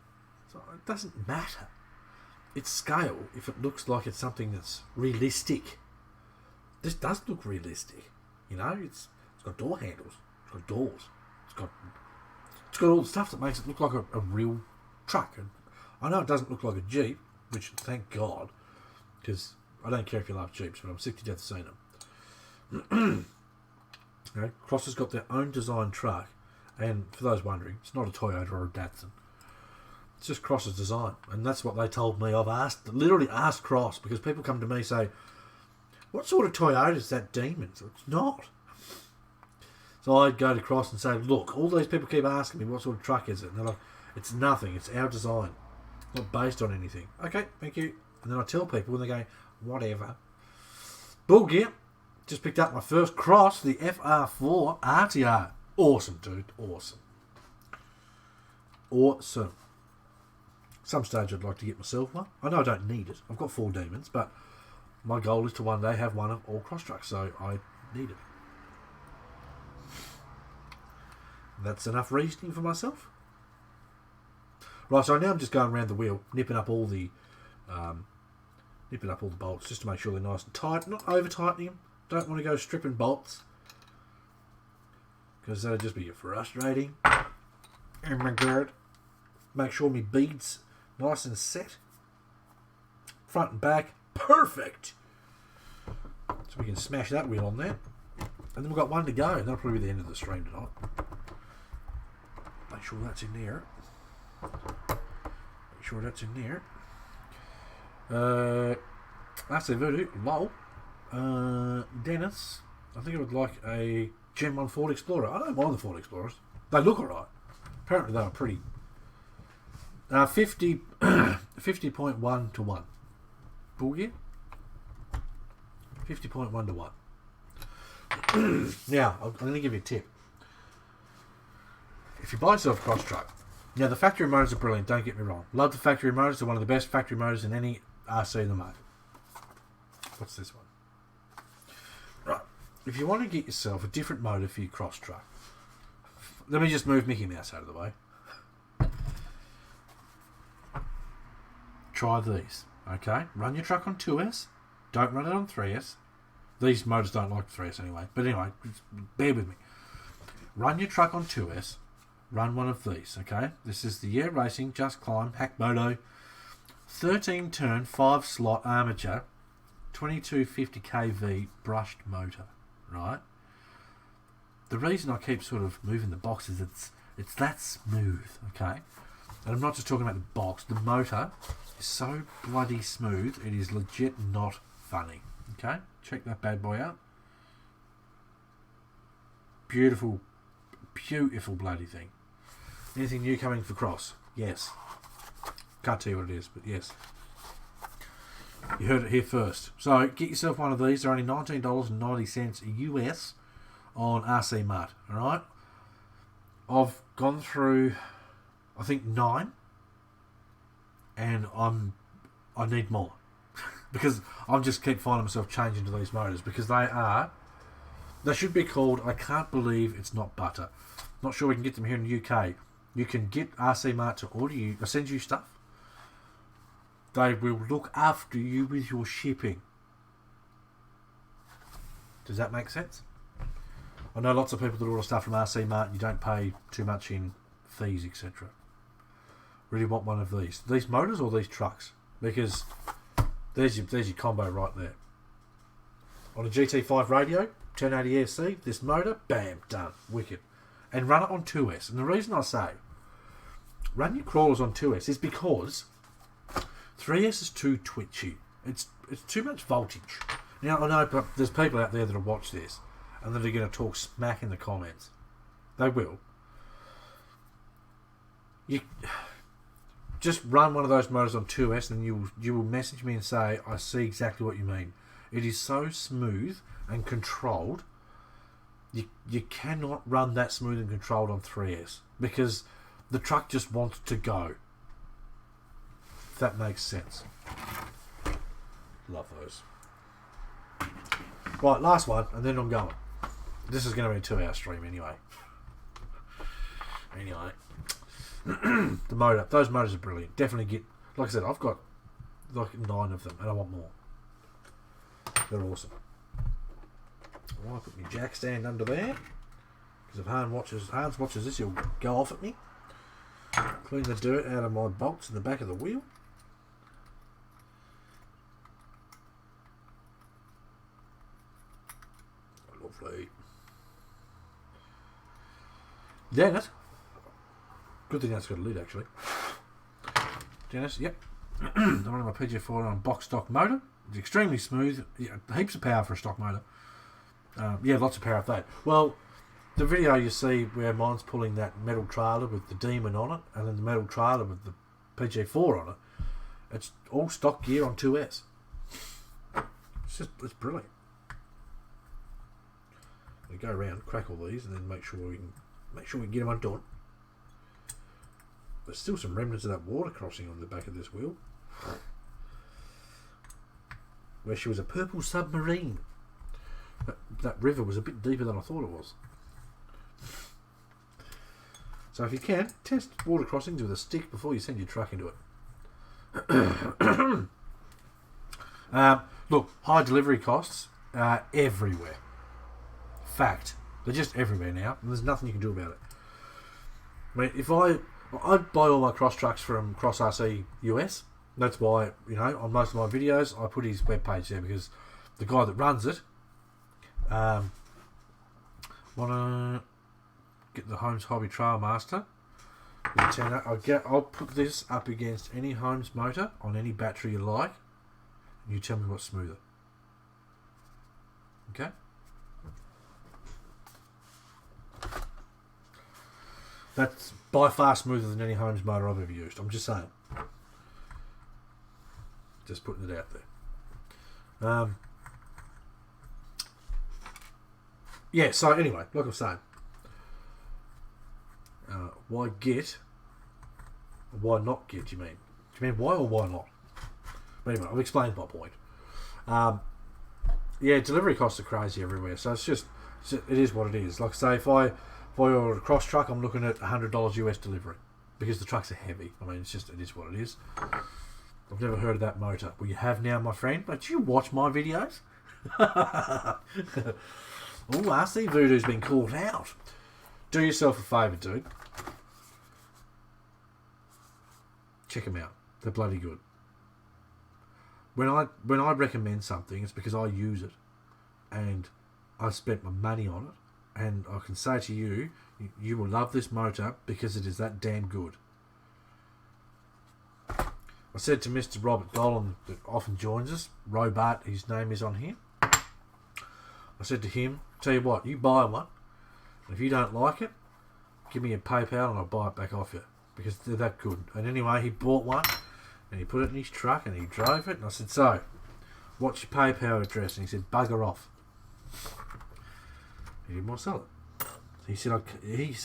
So it doesn't matter. It's scale if it looks like it's something that's realistic. This does look realistic. You know, it's got door handles. It's got doors. It's got all the stuff that makes it look like a real truck. And I know it doesn't look like a Jeep, which thank God, because I don't care if you love Jeeps, but I'm sick to death of seeing them. Okay, Cross has got their own design truck, and for those wondering, it's not a Toyota or a Datsun. It's just Cross's design, and that's what they told me. I've literally asked Cross, because people come to me and say, what sort of Toyota is that Demon? So it's not. So I'd go to Cross and say, look, all these people keep asking me what sort of truck is it, and they're like, it's nothing, it's our design, it's not based on anything. Okay, thank you. And then I tell people, and they go, whatever. Bull gear. Just picked up my first Cross, the FR4 RTR. Awesome, dude. Awesome. Awesome. Some stage I'd like to get myself one. I know I don't need it. I've got 4 demons, but my goal is to one day have one of all cross trucks, so I need it. That's enough reasoning for myself. Right, so now I'm just going around the wheel, nipping up all the bolts just to make sure they're nice and tight. Not over tightening them. Don't want to go stripping bolts because that'll just be frustrating. Oh my god. Make sure my beads nice and set. Front and back, perfect. So we can smash that wheel on there. And then we've got one to go. That'll probably be the end of the stream tonight. Make sure that's in there. Make sure that's in there. That's a voodoo. Lol. Dennis, I think I would like a Gen 1 Ford Explorer. I don't mind the Ford Explorers. They look alright. Apparently they were pretty. 50.1 to 1. Bull gear? 50.1 to 1. Now, I'm going to give you a tip. If you buy yourself a cross truck, now the factory motors are brilliant, don't get me wrong. Love the factory motors, they're one of the best factory motors in any RC in the market. What's this one? Right, if you want to get yourself a different motor for your cross truck, let me just move Mickey Mouse out of the way. Try these, okay? Run your truck on 2S, don't run it on 3S. These motors don't like 3S anyway, but anyway, bear with me. Run your truck on 2S, run one of these, okay? This is the Year Racing Just Climb Hack Moto 13 turn 5 slot armature 2250 kV brushed motor, right? The reason I keep sort of moving the box is it's that smooth, okay? And I'm not just talking about the box. The motor is so bloody smooth, it is legit not funny, okay? Check that bad boy out. Beautiful, beautiful bloody thing. Anything new coming for cross? Yes. Can't tell you what it is, but yes. You heard it here first. So get yourself one of these. They're only $19.90 US on RC Mart. Alright? I've gone through, I think, 9. And I need more. Because I just keep finding myself changing to these motors. Because they should be called, I can't believe it's not butter. Not sure we can get them here in the UK. You can get RC Mart to order you, or send you stuff. They will look after you with your shipping. Does that make sense? I know lots of people that order stuff from RC Mart and you don't pay too much in fees, etc. Really want one of these. These motors or these trucks? Because there's your combo right there. On a GT5 radio, 1080 SC, this motor, bam, done. Wicked. And run it on 2S. And the reason I say run your crawlers on 2S is because 3S is too twitchy. It's too much voltage. Now, I know but there's people out there that will watch this and that are going to talk smack in the comments. They will. You just run one of those motors on 2S and you will message me and say, I see exactly what you mean. It is so smooth and controlled. You cannot run that smooth and controlled on 3S because the truck just wants to go. If that makes sense. Love those. Right, last one, and then I'm going. This is going to be a 2-hour stream anyway. The motor. Those motors are brilliant. Definitely get... Like I said, I've got like 9 of them, and I want more. They're awesome. I'll put my jack stand under there. Because if Hans watches this, he'll go off at me. Clean the dirt out of my bolts in the back of the wheel. Lovely. Dennis. Good thing that's got a lid actually. Dennis, yep. I'm running my PJ4 on a box stock motor. It's extremely smooth. Yeah, heaps of power for a stock motor. Yeah, lots of power of that. Well, the video you see where mine's pulling that metal trailer with the Demon on it, and then the metal trailer with the PJ4 on it, it's all stock gear on 2S. It's brilliant. We go around, crack all these, and then make sure we can get them undone. There's still some remnants of that water crossing on the back of this wheel, where she was a purple submarine. That river was a bit deeper than I thought it was. So if you can, test water crossings with a stick before you send your truck into it. Look, high delivery costs are everywhere. Fact. They're just everywhere now, and there's nothing you can do about it. I mean, if I'd buy all my cross trucks from Cross RC US. That's why, on most of my videos, I put his webpage there, because the guy that runs it, want to get the Holmes Hobby Trailmaster. I'll put this up against any Holmes motor on any battery you like, and you tell me what's smoother. Okay? That's by far smoother than any Holmes motor I've ever used. I'm just saying. Just putting it out there. Yeah, so anyway, like I was saying, why get? Why not get, you mean? Do you mean why or why not? But anyway, I've explained my point. Yeah, delivery costs are crazy everywhere, so it is what it is. Like I say, if I order a cross truck, I'm looking at $100 US delivery, because the trucks are heavy. I mean, it is what it is. I've never heard of that motor. Well, you have now, my friend. But you watch my videos? Oh, RC Voodoo's been called out. Do yourself a favour, dude. Check them out. They're bloody good. When I recommend something, it's because I use it, and I spent my money on it, and I can say to you, you will love this motor because it is that damn good. I said to Mr. Robert Dolan, that often joins us, Robart, his name is on here. I said to him, tell you what, you buy one, and if you don't like it, give me a PayPal and I'll buy it back off you, because they're that good. And anyway, he bought one, and he put it in his truck, and he drove it, and I said, so, what's your PayPal address? And he said, bugger off. He didn't want to sell it. He said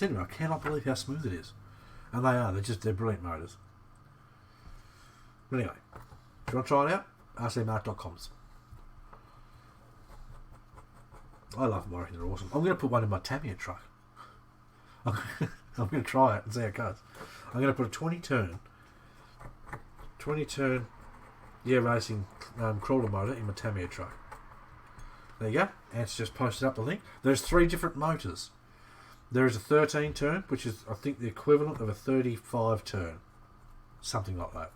to me, I cannot believe how smooth it is. And they are, they're brilliant motors. But anyway, if you want to try it out, rcmark.coms. I love them, I reckon they're awesome. I'm going to put one in my Tamiya truck. I'm going to try it and see how it goes. I'm going to put a 20 turn racing crawler motor in my Tamiya truck. There you go. Ant's just posted up the link. There's 3 different motors. There is a 13 turn, which is, I think, the equivalent of a 35 turn. Something like that.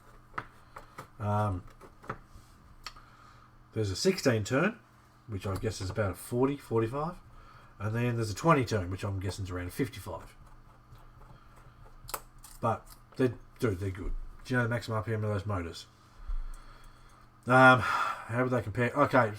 There's a 16 turn, which I guess is about a 40, 45. And then there's a 20 turn, which I'm guessing is around a 55. But, they're good. Do you know the maximum RPM of those motors? How would they compare? Okay,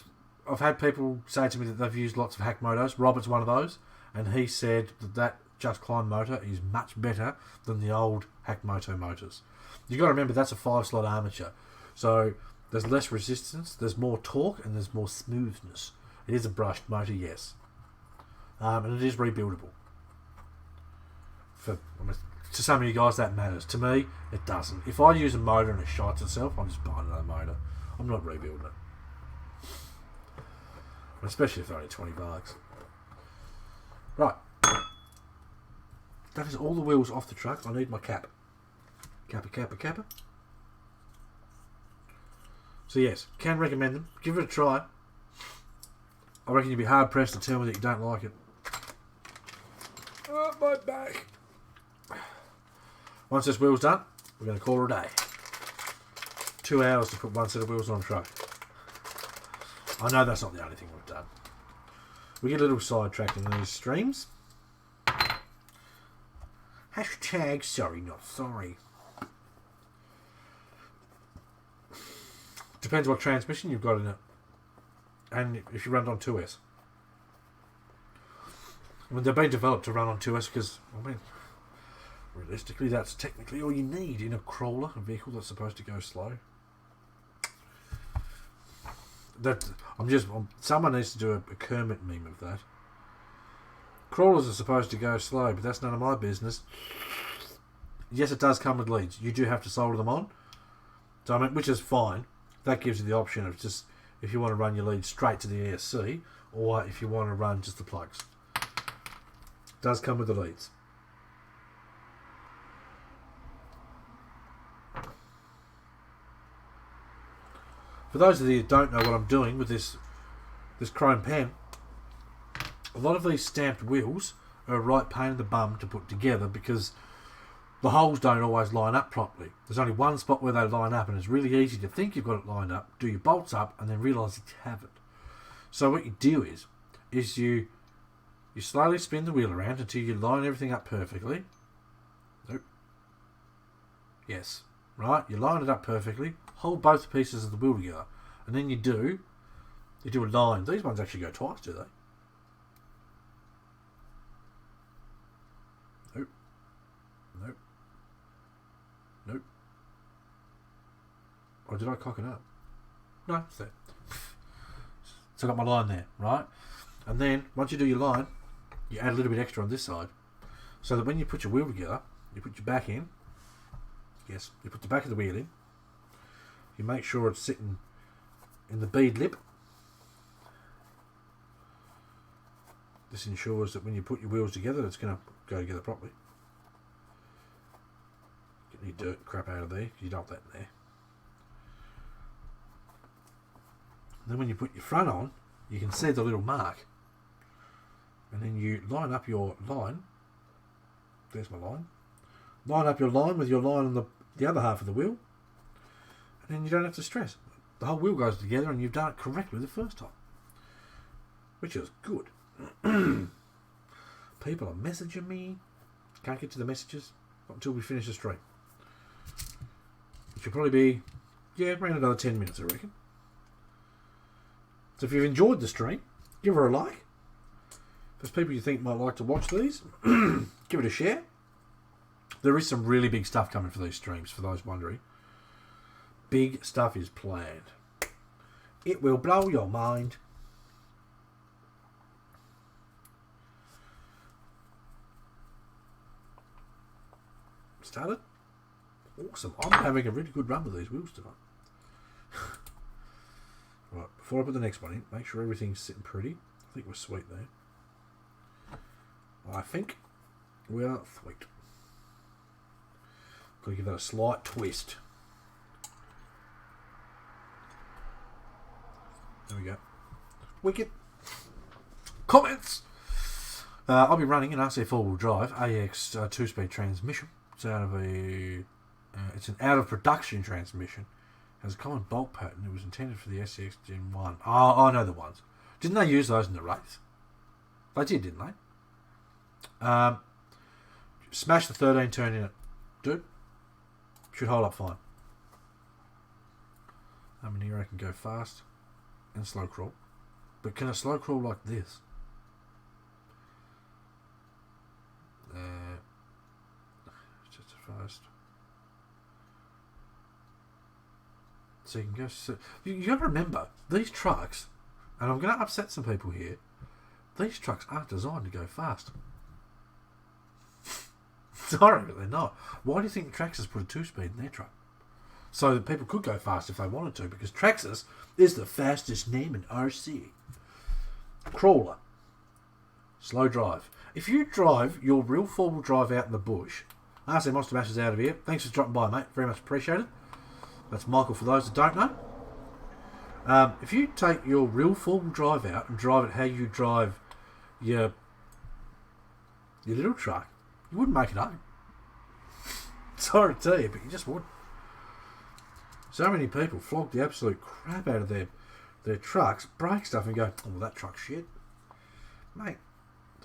I've had people say to me that they've used lots of hack motos. Robert's one of those. And he said that Just Climb motor is much better than the old hack moto motors. You've got to remember that's a 5-slot armature. So there's less resistance, there's more torque, and there's more smoothness. It is a brushed motor, yes. And it is rebuildable. To some of you guys, that matters. To me, it doesn't. If I use a motor and it shites itself, I'm just buying another motor. I'm not rebuilding it. Especially if they're only $20. Right. That is all the wheels off the truck. I need my cap. Kappa. So yes, can recommend them. Give it a try. I reckon you'd be hard pressed to tell me that you don't like it. Oh, my back. Once this wheel's done, we're going to call it a day. 2 hours to put one set of wheels on a truck. I know that's not the only thing we've done. We get a little sidetracked in these streams. Hashtag sorry, not sorry. Depends what transmission you've got in it. And if you run it on 2S. I mean, they've been developed to run on 2S because, I mean, realistically, that's technically all you need in a crawler, a vehicle that's supposed to go slow. Someone needs to do a Kermit meme of that. Crawlers are supposed to go slow, but that's none of my business. yes, it does come with leads. You do have to solder them on. So I mean, which is fine. That gives you the option of just if you want to run your leads straight to the ESC, or if you want to run just the plugs. It does come with the leads. For those of you that don't know what I'm doing with this chrome pen, a lot of these stamped wheels are a right pain in the bum to put together because the holes don't always line up properly. There's only one spot where they line up, and it's really easy to think you've got it lined up, do your bolts up, and then realise that you haven't. So what you do is you slowly spin the wheel around until you line everything up perfectly. Nope. Yes. Right? You line it up perfectly, hold both pieces of the wheel together, and then you do a line. These ones actually go twice, do they? Nope. Nope. Nope. Or did I cock it up? No, it's there. So I got my line there, right? And then, once you do your line, you add a little bit extra on this side, so that when you put your wheel together, you put your back in. Yes, you put the back of the wheel in. You make sure it's sitting in the bead lip. This ensures that when you put your wheels together, it's going to go together properly. Get any dirt and crap out of there, because you don't want that in there. And then when you put your front on, you can see the little mark. And then you line up your line. There's my line. Line up your line with your line on the other half of the wheel. And then you don't have to stress. The whole wheel goes together and you've done it correctly the first time. Which is good. People are messaging me. Can't get to the messages until we finish the stream. Which will probably be, around another 10 minutes, I reckon. So if you've enjoyed the stream, give her a like. If there's people you think might like to watch these, give it a share. There is some really big stuff coming for these streams, for those wondering. Big stuff is planned. It will blow your mind. Started? Awesome. I'm having a really good run with these wheels tonight. Right, before I put the next one in, make sure everything's sitting pretty. I think we're sweet there. I think we are sweet. Got to give that a slight twist. There we go. Wicked. Comments! I'll be running an RC four-wheel drive AX 2-speed transmission. It's it's an out-of-production transmission. It has a common bolt pattern. It was intended for the SCX Gen 1. Oh, I know the ones. Didn't they use those in the race? They did, didn't they? Smash the 13 turn in it. Dude. Should hold up fine. Here I can go fast and slow crawl. But can I slow crawl like this? Just a fast. So you can go. So you got to remember these trucks, and I'm going to upset some people here. These trucks aren't designed to go fast. Sorry, but they're not. Why do you think Traxxas put a 2-speed in their truck? So that people could go fast if they wanted to, because Traxxas is the fastest name in RC. Crawler. Slow drive. If you drive your real 4-wheel drive out in the bush, RC Monster Mash is out of here. Thanks for dropping by, mate. Very much appreciated. That's Michael for those that don't know. If you take your real 4-wheel drive out and drive it how you drive your little truck, you wouldn't make it home. Sorry to tell you, but you just wouldn't. So many people flog the absolute crap out of their trucks, break stuff and go, oh, well, that truck's shit. Mate,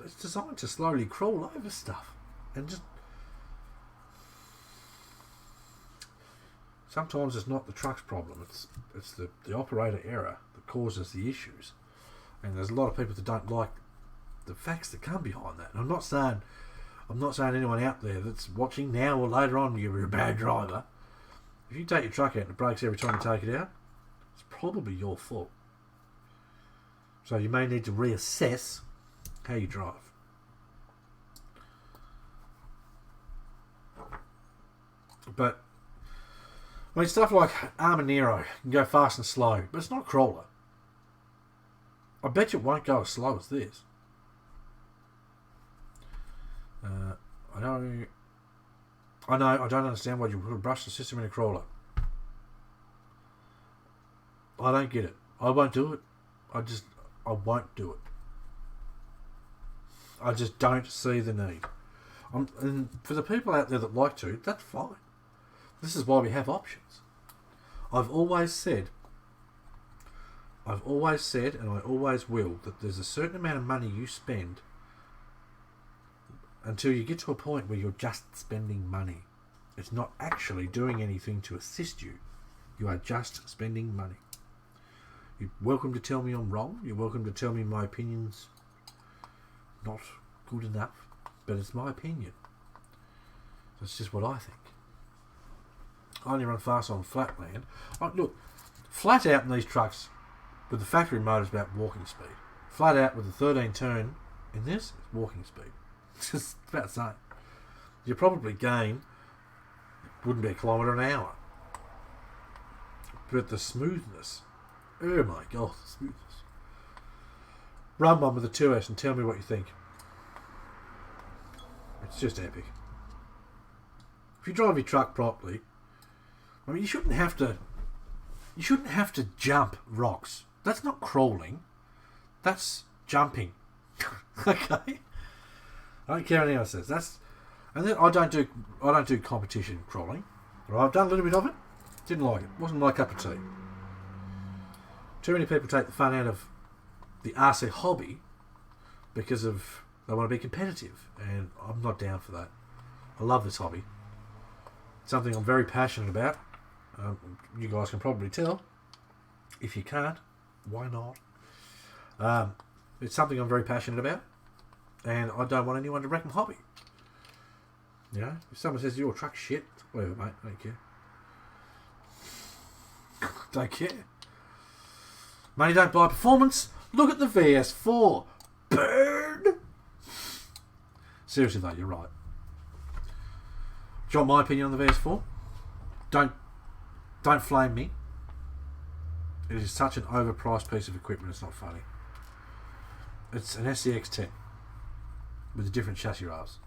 it's designed to slowly crawl over stuff. And just... Sometimes it's not the truck's problem, it's the operator error that causes the issues. And there's a lot of people that don't like the facts that come behind that. And I'm not saying anyone out there that's watching now or later on you're a bad driver. If you take your truck out and it breaks every time you take it out, it's probably your fault. So you may need to reassess how you drive. But I mean, stuff like Armanero can go fast and slow, but it's not a crawler. I bet you it won't go as slow as this. I don't understand why you would brush the system in a crawler. I don't get it. I won't do it. I won't do it. I just don't see the need. And for the people out there that like to, that's fine. This is why we have options. I've always said, and I always will, that there's a certain amount of money you spend until you get to a point where you're just spending money. It's not actually doing anything to assist you. You are just spending money. You're welcome to tell me I'm wrong. You're welcome to tell me my opinion's not good enough. But it's my opinion. That's just what I think. I only run fast on flat land. Look, flat out in these trucks with the factory motor is about walking speed. Flat out with the 13 turn in this is walking speed. It's just about the same. You probably gain, wouldn't be a kilometre an hour. But the smoothness, oh my god, the smoothness. Run one with the 2S and tell me what you think. It's just epic. If you drive your truck properly, I mean, you shouldn't have to jump rocks. That's not crawling. That's jumping. Okay. I don't care what anyone says. And then I don't do competition crawling. Right, I've done a little bit of it. Didn't like it. Wasn't my cup of tea. Too many people take the fun out of the RC hobby because they want to be competitive, and I'm not down for that. I love this hobby. It's something I'm very passionate about. You guys can probably tell. If you can't, why not? It's something I'm very passionate about, and I don't want anyone to wreck my hobby. You know, if someone says your truck's shit, whatever, mate, I don't care. Don't care. Money don't buy performance. Look at the VS4. Burn! Seriously though, you're right. Do you want my opinion on the VS4? Don't flame me. It is such an overpriced piece of equipment, it's not funny. It's an SCX10 with a different chassis rails.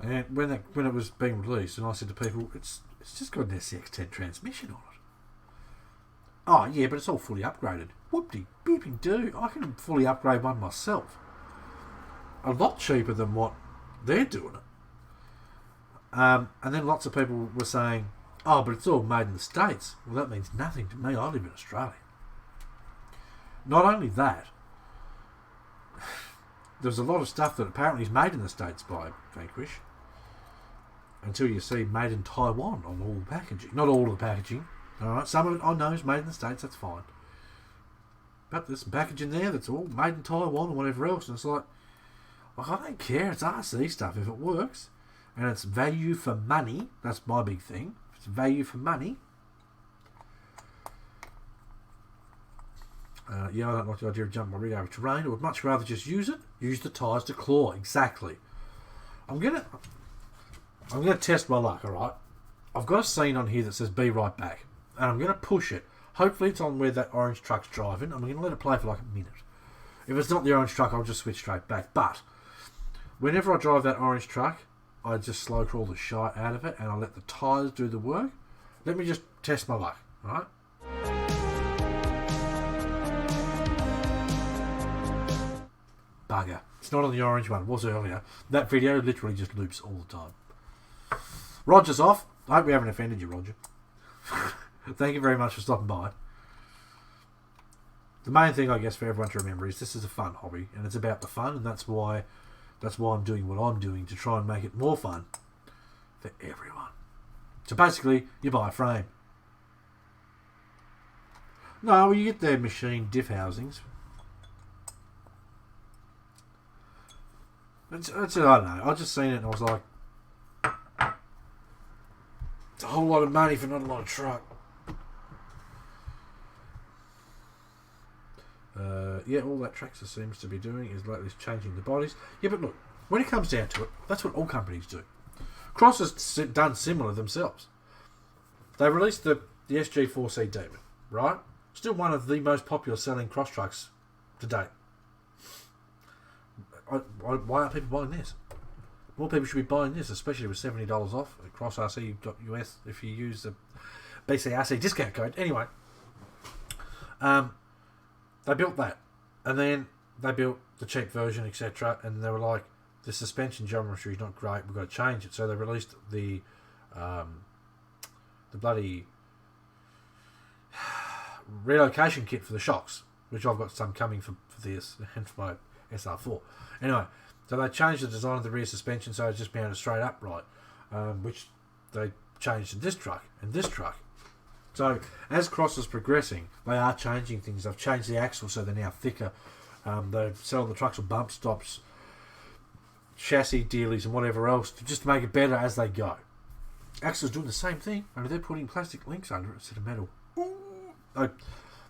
And when it was being released, and I said to people, it's just got an SCX10 transmission on it. Oh yeah, but it's all fully upgraded. Whoop-de beeping do. I can fully upgrade one myself. A lot cheaper than what they're doing it. And then lots of people were saying, oh, but it's all made in the States. Well, that means nothing to me. I live in Australia. Not only that, there's a lot of stuff that apparently is made in the States by Vanquish. Until you see made in Taiwan on all the packaging. Not all of the packaging. Alright, some of it I know is made in the States, that's fine. But there's some packaging there that's all made in Taiwan or whatever else. And it's like, well, I don't care. It's RC stuff. If it works and it's value for money, that's my big thing. If it's value for money. Yeah, I don't like the idea of jumping my rig over terrain. I would much rather just use it. Use the tyres to claw. Exactly. I'm gonna test my luck, alright? I've got a scene on here that says be right back. And I'm gonna push it. Hopefully it's on where that orange truck's driving. I'm gonna let it play for like a minute. If it's not the orange truck, I'll just switch straight back. But whenever I drive that orange truck, I just slow crawl the shite out of it and I let the tyres do the work. Let me just test my luck, alright? Bugger. It's not on the orange one. It was earlier. That video literally just loops all the time. Roger's off. I hope we haven't offended you, Roger. Thank you very much for stopping by. The main thing, I guess, for everyone to remember is this is a fun hobby, and it's about the fun, and that's why I'm doing what I'm doing, to try and make it more fun for everyone. So basically, you buy a frame. No, you get their machine diff housings. I don't know. I just seen it and I was like, it's a whole lot of money for not a lot of truck. Yeah, all that Traxxas seems to be doing is like this, changing the bodies. Yeah, but look, when it comes down to it, that's what all companies do. Cross has done similar themselves. They released the SG4C Demon, right? Still one of the most popular selling cross trucks to date. Why aren't people buying this? More people should be buying this, especially with $70 off at crossrc.us if you use the BCRC discount code. Anyway, they built that, and then they built the cheap version, etc. And they were like, the suspension geometry is not great, we've got to change it. So they released the bloody relocation kit for the shocks, which I've got some coming for this and for my SR4. Anyway, so they changed the design of the rear suspension so it's just mounted straight upright, which they changed in this truck and this truck. So as Cross is progressing, they are changing things. They've changed the axles so they're now thicker. They're selling the trucks with bump stops, chassis dealies and whatever else just to make it better as they go. Axle's doing the same thing, only they're putting plastic links under it instead of metal.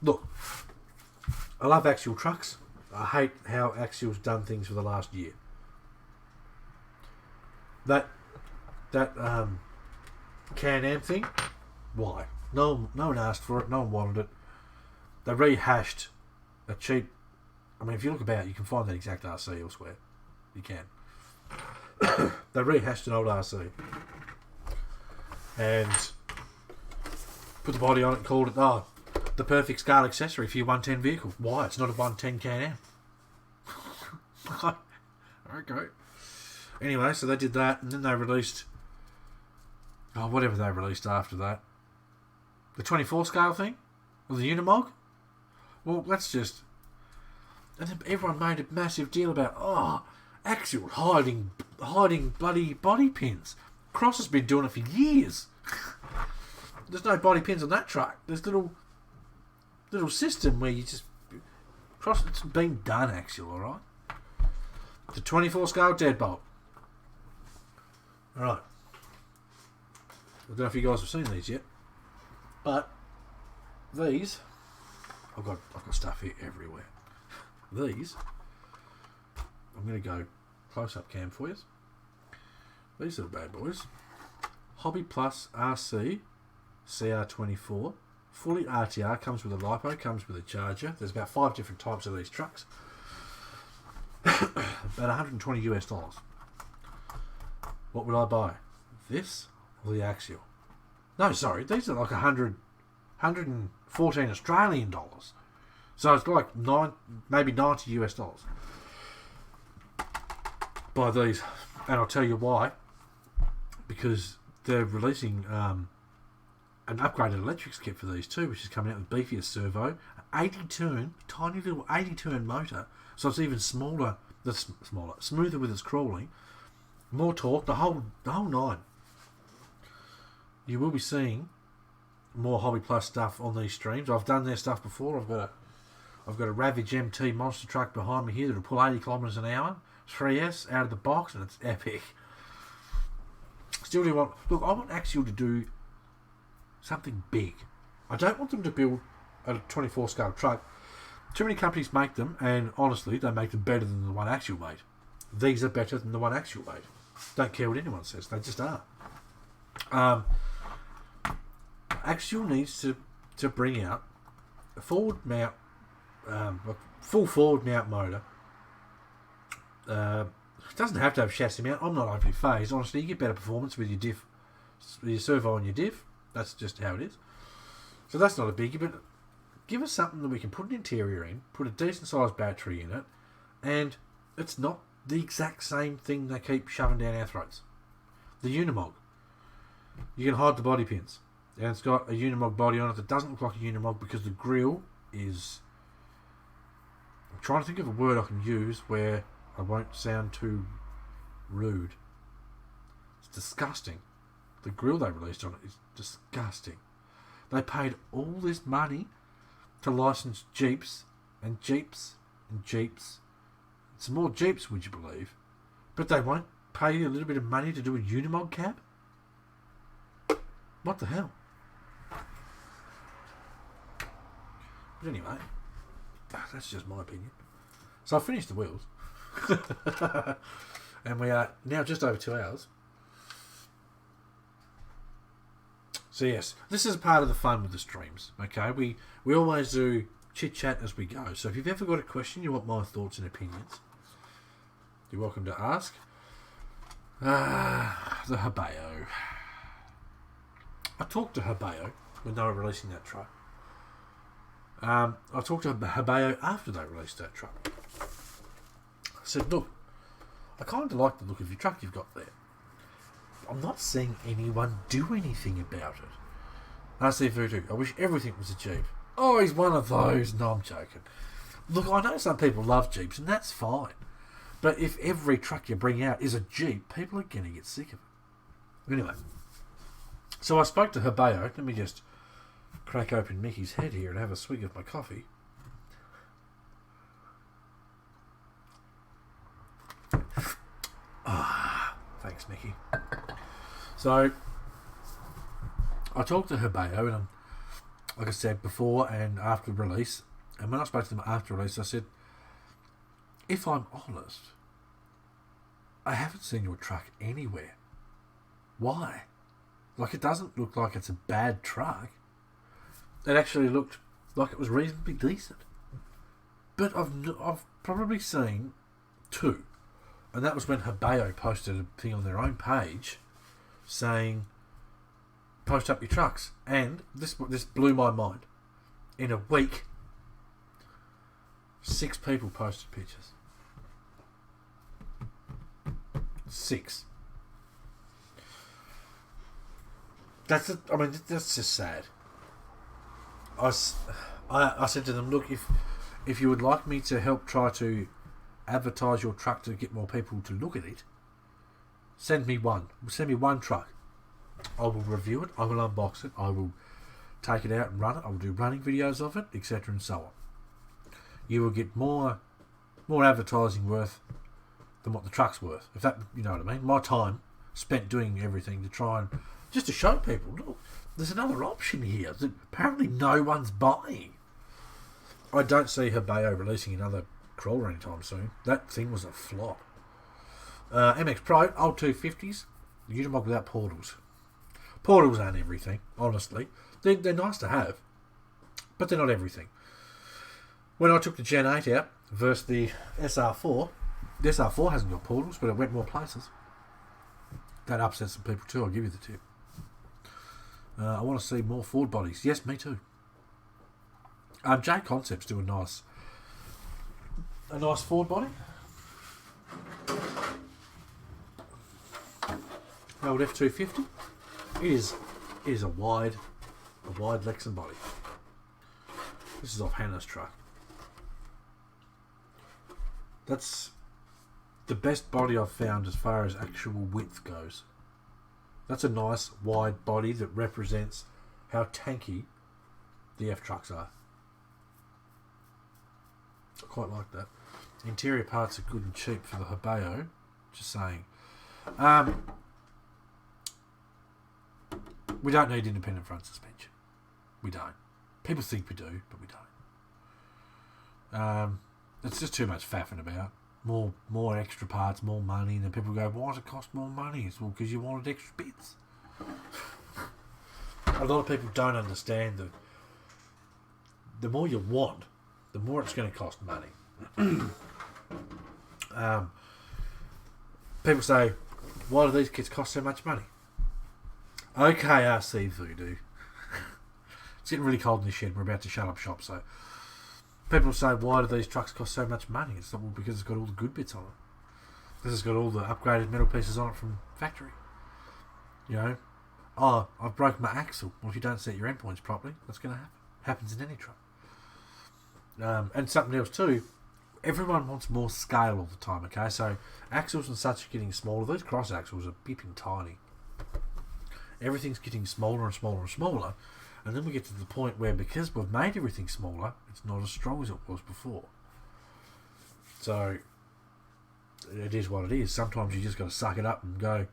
Look, I love Axial trucks. I hate how Axial's done things for the last year. That Can-Am thing, why? No one asked for it, no one wanted it. They rehashed a cheap... I mean, if you look about, you can find that exact RC elsewhere. You can. They rehashed an old RC and put the body on it and called it, the perfect scale accessory for your 110 vehicle. Why? It's not a 110 Can-Am. Okay. Anyway, so they did that, and then they released... whatever they released after that. The 24 scale thing? Or the Unimog? Well, that's just... And then everyone made a massive deal about, Axial hiding bloody body pins. Cross has been doing it for years. There's no body pins on that truck. There's little system where you just... Cross, it's been done, Axial, alright? The 24 scale deadbolt. Alright. I don't know if you guys have seen these yet. But these... I've got stuff here everywhere. These... I'm going to go close-up cam for you. These little bad boys. Hobby Plus RC CR24. Fully RTR, comes with a LiPo, comes with a charger. There's about 5 different types of these trucks. About $120 US. What would I buy? This or the Axial? No, sorry, these are like 114 Australian dollars. So it's like maybe $90 US. Buy these, and I'll tell you why. Because they're releasing an upgraded electrics kit for these too, which is coming out with beefier servo, 80-turn, tiny little 80-turn motor, so it's even smaller, smoother with its crawling, more torque, the whole nine. You will be seeing more Hobby Plus stuff on these streams. I've done their stuff before. I've got a Ravage MT monster truck behind me here that'll pull 80 kilometres an hour, 3S out of the box, and it's epic. Still do want... Look, I want Axial to do something big. I don't want them to build a 24 scale truck. Too many companies make them, and honestly, they make them better than the one Axial made. These are better than the one Axial made. Don't care what anyone says, they just are. Axial needs to bring out a forward mount, full forward mount motor. It doesn't have to have chassis mount. I'm not overly phased. Honestly, you get better performance with your diff, with your servo and your diff. That's just how it is. So that's not a biggie, but give us something that we can put an interior in, put a decent sized battery in it, and it's not the exact same thing they keep shoving down our throats. The Unimog. You can hide the body pins. And it's got a Unimog body on it that doesn't look like a Unimog because the grille is... I'm trying to think of a word I can use where I won't sound too rude. It's disgusting. The grille they released on it is disgusting. They paid all this money to license Jeeps and Jeeps and Jeeps. Some more Jeeps, would you believe? But they won't pay you a little bit of money to do a Unimog cab? What the hell? But anyway, that's just my opinion. So I finished the wheels. And we are now just over 2 hours. So yes, this is part of the fun with the streams. Okay, we always do chit chat as we go. So if you've ever got a question, you want my thoughts and opinions, you're welcome to ask. The Habeo. I talked to Habeo when they were releasing that truck. I talked to Habeo after they released that truck. I said, look, I kind of like the look of your truck you've got there. I'm not seeing anyone do anything about it. I see Voodoo. I wish everything was a Jeep. Oh, he's one of those. No, I'm joking. Look, I know some people love Jeeps, and that's fine. But if every truck you bring out is a Jeep, people are going to get sick of it. Anyway, so I spoke to Habeo. Let me just crack open Mickey's head here and have a swig of my coffee. Thanks, Mickey. So, I talked to Habeo, and like I said, before and after release, and when I spoke to them after release, I said, if I'm honest, I haven't seen your truck anywhere. Why? Like, it doesn't look like it's a bad truck. It actually looked like it was reasonably decent. But I've probably seen two. And that was when Habeo posted a thing on their own page saying, post up your trucks. And this blew my mind. In a week, 6 people posted pictures. 6. That's just sad. I said to them, look, if you would like me to help try to advertise your truck to get more people to look at it, send me one truck. I will review it, I will unbox it, I will take it out and run it, I will do running videos of it, etc. and so on. You will get more advertising worth than what the truck's worth, if that, you know what I mean. My time spent doing everything to try and just to show people, look, there's another option here that apparently no one's buying. I don't see Habeo releasing another crawler anytime soon. That thing was a flop. MX Pro, old 250s, Unimog without portals. Portals aren't everything, honestly. They're nice to have, but they're not everything. When I took the Gen 8 out versus the SR4, the SR4 hasn't got portals, but it went more places. That upsets some people too, I'll give you the tip. I want to see more Ford bodies. Yes, me too. J Concepts do a nice Ford body. Old F250. It is a wide Lexan body. This is off Hannah's truck. That's the best body I've found as far as actual width goes. That's a nice wide body that represents how tanky the F trucks are. I quite like that. Interior parts are good and cheap for the Habeo. Just saying. We don't need independent front suspension. We don't. People think we do, but we don't. It's just too much faffing about. More extra parts, more money, and then people go, why does it cost more money? It's well, because you wanted extra bits. A lot of people don't understand that the more you want, the more it's going to cost money. People say, why do these kits cost so much money? Okay, RC Voodoo. It's getting really cold in the shed. We're about to shut up shop, so people say, why do these trucks cost so much money? It's not because it's got all the good bits on it. This has got all the upgraded metal pieces on it from factory. You know, oh, I've broken my axle. Well, if you don't set your endpoints properly, that's going to happen. Happens in any truck. And something else too, everyone wants more scale all the time, okay? So axles and such are getting smaller. Those cross axles are beeping tiny. Everything's getting smaller and smaller and smaller. And then we get to the point where, because we've made everything smaller, it's not as strong as it was before. So it is what it is. Sometimes you just got to suck it up and go,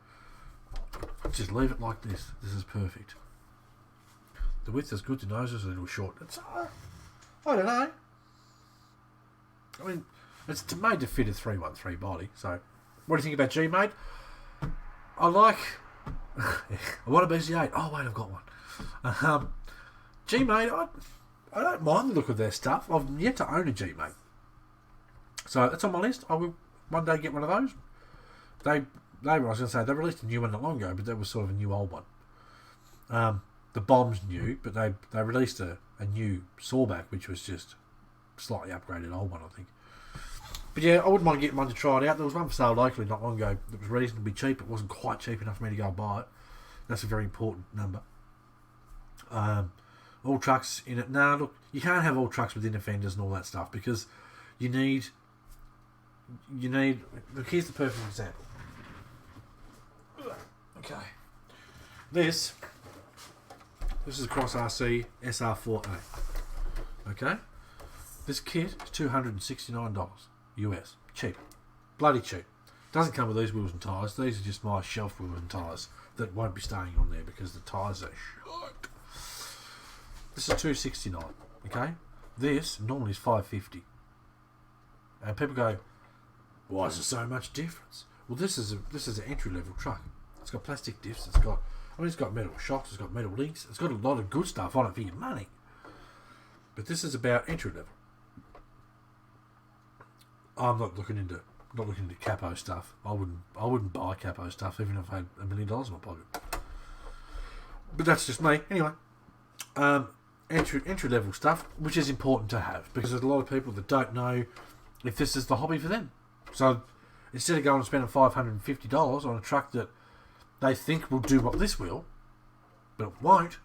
just leave it like this. This is perfect. The width is good, the nose is a little short. It's, I don't know. I mean, it's made to fit a 313 body. So what do you think about G, mate? I want a BC8. Oh, wait, I've got one. G-Mate, I don't mind the look of their stuff. I've yet to own a G-Mate. So that's on my list. I will one day get one of those. I was going to say, they released a new one not long ago, but that was sort of a new old one. The bomb's new, but they released a new sawback, which was just slightly upgraded old one, I think. But yeah, I wouldn't mind getting one to try it out. There was one for sale locally not long ago that was reasonably cheap. It wasn't quite cheap enough for me to go and buy it. That's a very important number. All trucks in it. Now, look, you can't have all trucks with inner fenders and all that stuff because you need. Look, here's the perfect example. Okay. This is a Cross RC SR4A. Okay? This kit is $269 US. Cheap. Bloody cheap. Doesn't come with these wheels and tyres. These are just my shelf wheels and tyres that won't be staying on there because the tyres are shit. This is $269. Okay? This normally is $550. And people go, why is there so much difference? Well, this is an entry level truck. It's got plastic diffs. It's got metal shocks. It's got metal links. It's got a lot of good stuff on it for your money. But this is about entry level. I'm not looking into capo stuff. I wouldn't buy capo stuff even if I had $1 million in my pocket. But that's just me. Anyway, entry level stuff, which is important to have because there's a lot of people that don't know if this is the hobby for them. So instead of going and spending $550 on a truck that they think will do what this will, but it won't,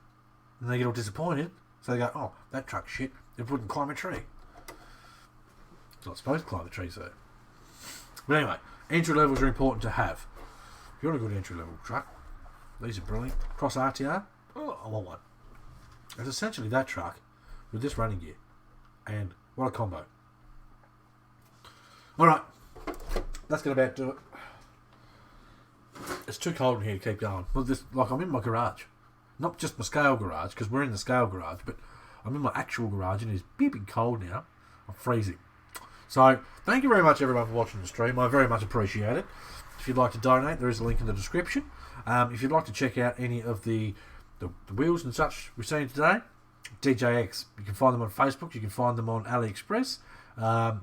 and they get all disappointed, so they go, oh, that truck's shit, it wouldn't climb a tree. It's not supposed to climb the trees though. But anyway, entry levels are important to have. If you want a good entry level truck, these are brilliant. Cross RTR, oh, I want one. It's essentially that truck with this running gear, and what a combo. Alright, that's going to about do it. It's too cold in here to keep going. Well, I'm in my garage. Not just my scale garage, because we're in the scale garage, but I'm in my actual garage and it's big cold now. I'm freezing. So, thank you very much everyone for watching the stream. I very much appreciate it. If you'd like to donate, there is a link in the description. If you'd like to check out any of the wheels and such we've seen today, DJX. You can find them on Facebook. You can find them on AliExpress. And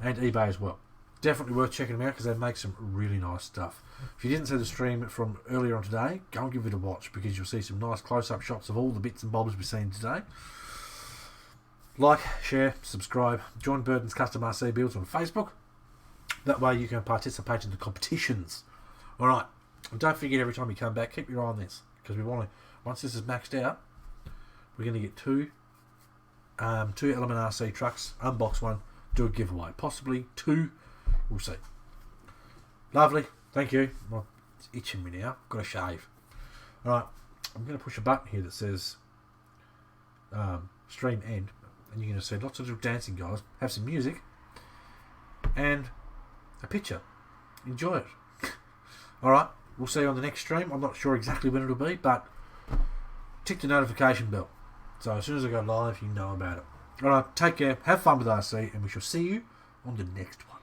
eBay as well. Definitely worth checking them out because they make some really nice stuff. If you didn't see the stream from earlier on today, go and give it a watch because you'll see some nice close-up shots of all the bits and bobs we've seen today. Like, share, subscribe, join Burden's Custom RC Builds on Facebook. That way you can participate in the competitions. Alright, and don't forget every time you come back, keep your eye on this because we want to, once this is maxed out, we're going to get two Element RC trucks, unbox one, do a giveaway, possibly two. We'll see. Lovely. Thank you. Well, it's itching me now. Got to shave. Alright. I'm going to push a button here that says stream end. And you're going to see lots of little dancing guys. Have some music. And a picture. Enjoy it. Alright. We'll see you on the next stream. I'm not sure exactly when it'll be. But tick the notification bell. So as soon as I go live, you know about it. Alright. Take care. Have fun with RC. And we shall see you on the next one.